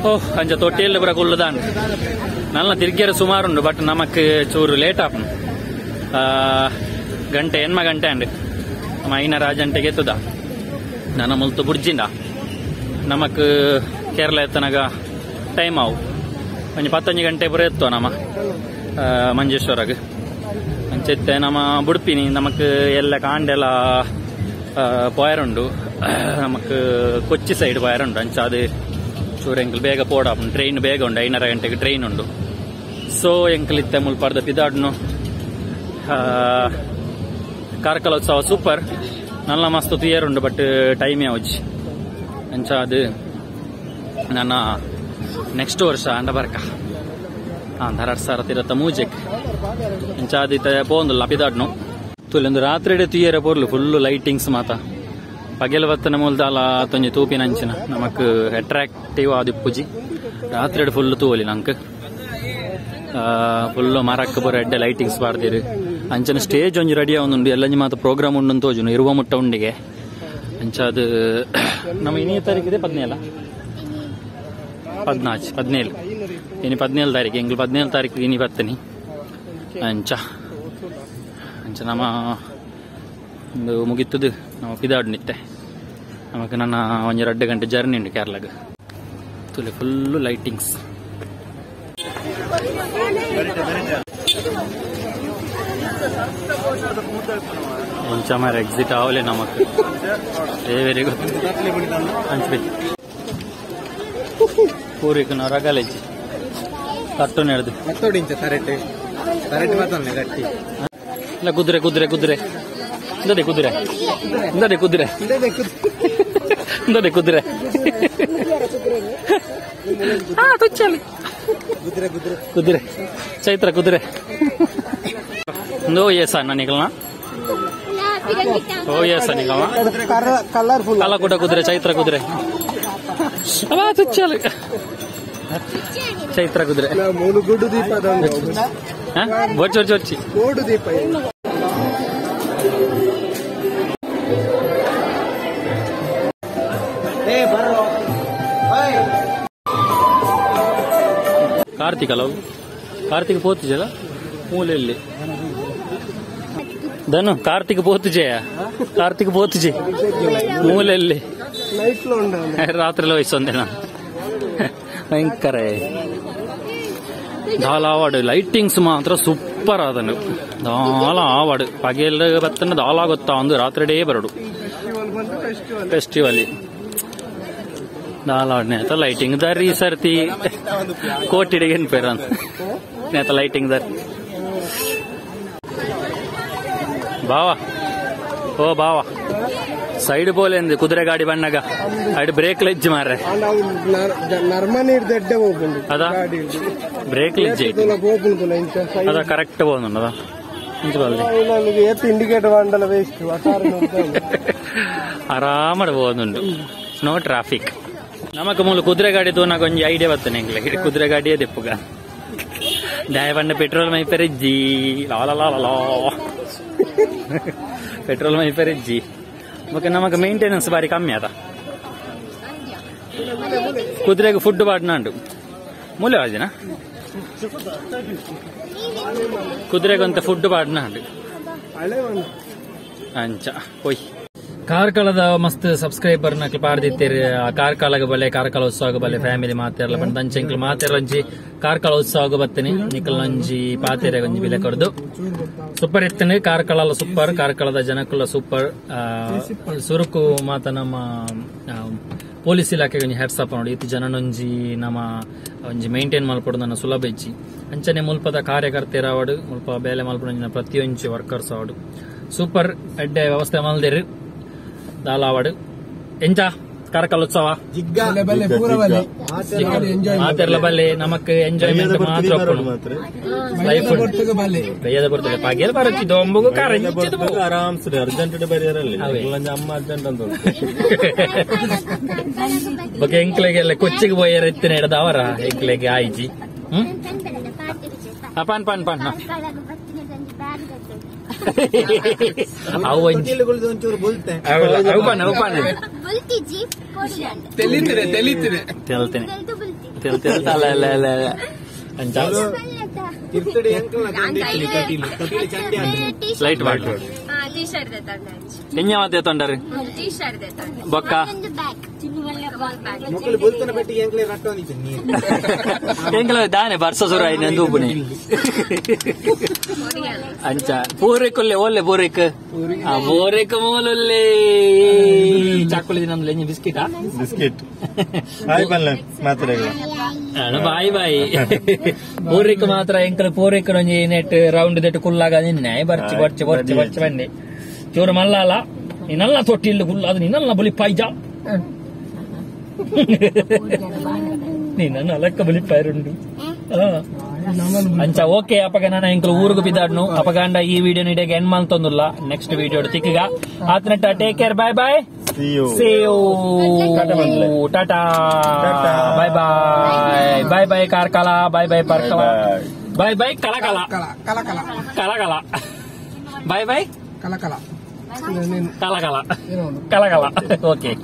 ಓಹ್ ಅಂಚ ತೊಟ್ಟಿಯಲ್ಲಿ ಬರ ಉಳ್ಳುದಾನ್ ನಲ್ಲ ತಿರ್ಗ್ಯಾರ ಸುಮಾರುಂಡು ಬಟ್ ನಮಕ್ ಚೂರು ಲೇಟ್ ಆಪನು ಗಂಟೆ ಎನ್ಮ ಗಂಟೆ ಅಂಡ್ ನಮ್ಮ 5:30 ಎತ್ತುದ ನನ್ನ ಮುಲ್ತು ಬುಡ್ಜಿಂದ ನಮಕ್ ಕೇರಳ ಎತ್ತನಾಗ ಟೈಮ್ ಆವು ಒಂಜಿ 15 ಗಂಟೆ ಬರ ಎತ್ತುವ ನಮ್ಮ ಮಂಜೇಶ್ವರಾಗ ಅಂಚೆತ್ತೆ ನಮ್ಮ ಬುಡ್ಪಿನಿ ನಮಕ್ ಎಲ್ಲ ಕಾಂಡೆಲ್ಲ ಪೋಯರುಂಡು ನಮಕ್ ಕೊಚ್ಚಿ ಸೈಡ್ ಪೋಯರುಂಡು ಅಂಚ ಅದು ಚೂರು ಎಂಕಲ್ ಬೇಗ ಪೋಡಾಪುಂಡು ಟ್ರೈನ್ ಬೇಗ ಉಂಡು 5:30 ಗಂಟೆಗೆ ಟ್ರೈನ್ ಉಂಡು. ಸೊ ಎಂಕಲ್ ಇತ್ತೆ ಮುಲ್ಪಾಡ್ದ ಪಿದಾಡ್ನು ಕಾರ್ಕಳೋತ್ಸವ ಸೂಪರ್ ನಲ್ಲ ಮಸ್ತ್ ತುಯರುಂಡು ಬಟ್ ಟೈಮೇ ಅವಜಿ ಅಂಚ ಅದು ನನ್ನ ನೆಕ್ಸ್ಟ್ ವರ್ಷ ಅಂಡ ಬರ್ಕ 2023 ಇಂಚ ಆದಿತ್ತ ಪೋಂದುಲ್ಲ ಪಿದಾಡ್ನು ತುಲೆಂದು ರಾತ್ರಿ ತುಯ್ಯರ ಪೋರ್ಲು ಫುಲ್ಲು ಲೈಟಿಂಗ್ಸ್ ಮಾತ ಪಗೆಲ ಬತ್ತನ ಮೂಲದ ತೊಂಜಿ ತೂಪಿನಂಚಿನ ನಮಕ್ ಅಟ್ರಾಕ್ಟಿವ್ ಆದಿಪ್ಪುಜಿ ರಾತ್ರಿ ಫುಲ್ ತೂವಲಿ ನಂಕ್ ಫುಲ್ಲು ಮರಕ್ಕೆ ಬರೋ ಎಡ್ಡೆ ಲೈಟಿಂಗ್ಸ್ ಬಾರ್ದಿರು ಅಂಚನ ಸ್ಟೇಜ್ ಒಂಜಿ ರೆಡಿ ಆವೊಂದುಂಡು ಎಲ್ಲಂಜಿ ಮಾತ ಪ್ರೋಗ್ರಾಮ್ ಉಂಡು ತೋಜುನು ಇರುವ ಮುಟ್ಟ ಉಂಡಿಗೆ ಅಂಚ ಅದು ನಮ್ಮ 17 ತಾರೀಕಿದೆ 17 ಇನಿ 17 ತಾರೀಕು ಎಂಗ್ಲು 17 ತಾರೀಕು ಇನಿ ಬರ್ತನಿ ಅಂಚ ನಮ್ಮ ಒಂದು ಮುಗಿತದು ನಾವು ಪಿದಾಡ್ ನಿತ್ತೆ ನಮಕ್ ನನ್ನ ಒಂಜಿ 2 ಗಂಟೆ ಜರ್ನಿ ಉಂಡು ಕೇರಳಗ ತುಲೆ ಫುಲ್ಲು ಲೈಟಿಂಗ್ಸ್. ಒಂಚಮಾರ ಎಕ್ಸಿಟ್ ಆವಲೆ ನಮಕ್ ಏವೆರಿ ಗೊತ್ತು ಹಂಚ್ಬಿ ಪೂರಿಕನ ರಗಲೆಜ್ಜಿ ಕಟ್ಟು ನೆಡ್ದು ಮತ್ತೋಡಿಂಚ ತರಟೆ ಮಾತಾನೆ ಗಟ್ಟಿ ಇಲ್ಲ ಕುದುರೆ ಕುದುರೆ ಕುದುರೆ ಇಂದದೆ ಕುದುರೆ ಇಂದದೆ ಕುದುರೆ ಇಂದದೆ ಕುದುರೆ ತುಚ್ಚಲಿ ಕುದುರೆ ಚೈತ್ರ ಕುದುರೆ ಓ ಎಸ್ ಅಣ್ಣ ನಿಕಲ್ನ ಓ ಎಸ್ ನಿಕಲ್ನ ಕಲರ್ಫುಲ್ ಕಲ್ಲ ಕೂಡ ಕುದುರೆ ಚೈತ್ರ ಕುದುರೆ ತುಚ್ಚಲಿ ಚೈತ್ರ ಕುದುರೆ ಮೂರು ಗುಡ್ಡು ದೀಪ ಬೊಚ್ಚಿ ಬೊಚ್ಚಿ ಬೊಚ್ಚಿ ಗೋಡು ದೀಪ ಕಾರ್ತಿಕ್ ಅಲ್ಲ ಕಾರ್ತಿಕ್ ಪೋತುಜಲ್ಲ ಮೂಲೆಯಲ್ಲಿ ಧನು ಕಾರ್ತಿಕ್ ಪೋತುಜಯ ಕಾರ್ತಿಕ್ ಪೋತುಜೆ ಮೂಲೆಯಲ್ಲಿ ನೈಟ್ లో ರಾತ್ರಿలో ವಯಸ್ಸೊಂದೆ ನಾನು ಭಯಂಕರ ದಾಲ ಆವಾಡು ಲೈಟಿಂಗ್ಸ್ ಮಾತ್ರ ಸೂಪರ್ ಆದನು ದಾಲ ಆವಾಡು ಪಗೆಲ್ಲ ಬತ್ತನ ದಾಲ ಗೊತ್ತಾ ಒಂದು ರಾತ್ರಿಡೇ ಬರಡು ಫೆಸ್ಟಿವಲ್ ದಾಲ ನೇತ ಲೈಟಿಂಗ್ ದರ್ ಈ ಸರ್ತಿ ಕೋಟಿಡಿಗೆ ಏನ್ಪೇರ ನೇತ lighting there Bawa O Bawa side ಬೋಲೆ ಅಂದೆ ಕುದುರೆ ಗಾಡಿ ಬಣ್ಣಗ ಅಡ್ ಬ್ರೇಕ್ ಲೆಜ್ಜಿ ಮಾರ್ರೆ ನರ್ಮ ನೀರು ದಡ್ಡೆ ಹೋಗ್ಬಂದು ಅದ ಬ್ರೇಕ್ ಲೆಜ್ಜಿ ಅದ ಕರೆಕ್ಟ್ പോകുന്നുണ്ട് അതാ ಇಂಡಿಕೇಟರ್ വേണ്ടല്ലോ വേസ്റ്റ് ಆರಾಮಾಗಿ പോകുന്നുണ്ട് ನೋ ಟ್ರಾಫಿಕ್ ನಮಕ್ ಮೂಲ ಕುದುರೆ ಗಾಡಿ ತೋನಾಗ ಒಂಜಿ ಐಡಿಯಾ ಬರ್ತನೆ ಕುದುರೆ ಗಾಡಿಯೇ ತೆಪ್ಪುಗ ದಾಯ ಪಂಡ ಪೆಟ್ರೋಲ್ ಮೈಪೆರಿಜ್ಜಿ ಲಾಲಾ ಪೆಟ್ರೋಲ್ ಮೈಪೆರಿಜ್ಜಿ ಮತ್ತೆ ನಮಕ್ ಮೇಂಟೆನೆನ್ಸ್ ಬಾರಿ ಕಮ್ಮಿ ಅದ ಕುದುರೆಗೆ ಫುಡ್ ಬಾಡ್ನಾಂಡು ಮೂಲೆ ವಾಜಿನ ಕುದುರೆಗಂತ ಫುಡ್ ಬಾಡ್ನಾಂಡು ಅಂಚ ಹೋಯ್ ಕಾರ್ಕಳದ ಮಸ್ತ್ ಸಬ್ಸ್ಕ್ರೈಬರ್ ನಕ್ಲು ಪಾಡ್ದಿತ್ತೀರಿ ಕಾರ್ಕಳಗ ಬಲೆ ಕಾರ್ಕಳ ಉತ್ಸವ ಬಲೆ ಫ್ಯಾಮಿಲಿ ಮಾತೆರ್ಲ ಬಂದು ಅಂಚೆಂಕ್ಲು ಮಾತೆರ್ಲ ಒಂಜಿ ಕಾರ್ಕಳ ಉತ್ಸವ ಬತ್ತನಿ ನಿಕಲ್ ಒಂಜಿ ಪಾತೆರೆ ಒಂಜಿ ಬಿಲೆ ಕೊಡ್ದು ಸೂಪರ್ ಇತ್ತನಿ ಕಾರ್ಕಳ ಸೂಪರ್ ಕಾರ್ಕಳದ ಜನಕ್ಕುಲ ಸೂಪರ್ ಸುರುಕು ಮಾತ ನಮ್ಮ ಪೊಲೀಸ್ ಇಲಾಖೆಗೆ ಒಂಜಿ ಹ್ಯಾಟ್ಸ್ ಅಪ್ ನೋಡಿ ಇತ್ತು ಜನನೊಂಜಿ ನಮ್ಮ ಒಂಜಿ ಮೇಂಟೈನ್ ಮಲ್ಪಡು ನನ್ನ ಸುಲಭ ಇಜ್ಜಿ ಅಂಚನೆ ಮುಲ್ಪದ ಕಾರ್ಯಕರ್ತೆಯರ ಆವಡು ಮುಲ್ಪ ಬೇಲೆ ಮಲ್ಪಡ ಪ್ರತಿಯೊಂಜಿ ವರ್ಕರ್ಸ್ ಆವಡು ಸೂಪರ್ ಎಡ್ಡೆ ವ್ಯವಸ್ಥೆ ಮಲ್ದಿರು ದಾಲಾವಾಡು ಎಂಜ ಕಾರ್ಕಳೋತ್ಸವ ಮಾತೆರ್ಲ ಬಲ್ಲೆ ನಮಕ್ ಎಂಜಾಯ್ಮೆಂಟ್ ಮಾತ್ರ ಲೈಫ್ ಬೆಯ್ಯದ ಬರ್ತದೆ ಪಗೆಲ್ ಬರಚ್ಚಿದ್ದು ಒಂಬುಗು ಕಾರ ಆರಾಮ್ಸರಿ ಅರ್ಜೆಂಟ್ ಬರೆಯರಲ್ಲಿ ಅಮ್ಮ ಅರ್ಜೆಂಟ್ ಅಂತ ಬಗ್ಗೆ ಎಂಕ್ಲೆಗೆಲ್ಲ ಕೊಚ್ಚಿಗೆ ಬೋಯರ್ ಎತ್ತಿನ ಹಿಡ್ದ ಅವರ ಎಂಕ್ಲೆಗೆ ಆಯ್ಜಿ ಪಾನ್ ಪಾನ್ ಪಾನ್ ಅವು ಒಂಚೂರು ಲೈಟ್ ಬಾಟ್ಲು ಎಂಜ ತೊಂಡರು ಬೊಕ್ಕ ಎಂಕ್ಲ ದಾನೆ ಬರ್ಸ ಸುರ ನಂದು ಬುಣಿ ಅಂಚ ಪೂರೈಕೊಲ್ಲೆ ಓಲ್ಲೆ ಪೂರೈಕ್ ಪೂರೈಕ ಮೂಲಲ್ಲೇ ಚಾಕುಲಿ ನಮ್ದು ಎಂಜಿ ಬಿಸ್ಕಿಟಾ ಬಿಸ್ಕಿಟ್ ಬಾಯ್ ಬಲ್ಲ ಮಾತ್ರ ಬಾಯಿ ಬಾಯಿ ಪೂರೈಕ ಮಾತ್ರ ಎಂಕಲ್ ಪೂರೈಕ ಒಂಜಿ ನೆಟ್ ರೌಂಡ್ ದೆಟ್ ಕುಲ್ಲಾಗ ನಿನ್ನೆ ಬರ್ಚಿ ಬರ್ಚಿ ಬರ್ಚಿ ಬರ್ಚಿ ಬಂದೆ ಚೂರು ಮಲ್ಲಲ್ಲ ನೀನಲ್ಲ ತೊಟ್ಟಿಲ್ಲು ಕುಲ್ಲ ಅದು ನೀನಲ್ಲ ಬಲಿ ಪಾಯ್ಜ ನೀನನ್ನ ಅಲಕ್ಕ ಬಲಿ ಪಾಯರುಂಡು ಅಂಚ ಓಕೆ ಅಪಗ ನಾನು ಎಂಕಲ್ ಊರುಗು ಬಿದ್ದಾಡ್ನು ಅಪಗಾಂಡ ಈ ವಿಡಿಯೋ ನೀಡಿಗೆ ಎಂಡ್ ಮಾಡ್ತೊಂದುಲ್ಲ ನೆಕ್ಸ್ಟ್ ವಿಡಿಯೋ ತಿಕ್ಕಿಗ ಆತ್ನಟ್ಟ take care bye bye See you. Tata. Bye bye. Bye bye Karkala. Bye bye Parkala. Bye bye Kalakala. Kalakala. Bye bye Kalakala. Kalakala. Kalakala. Okay.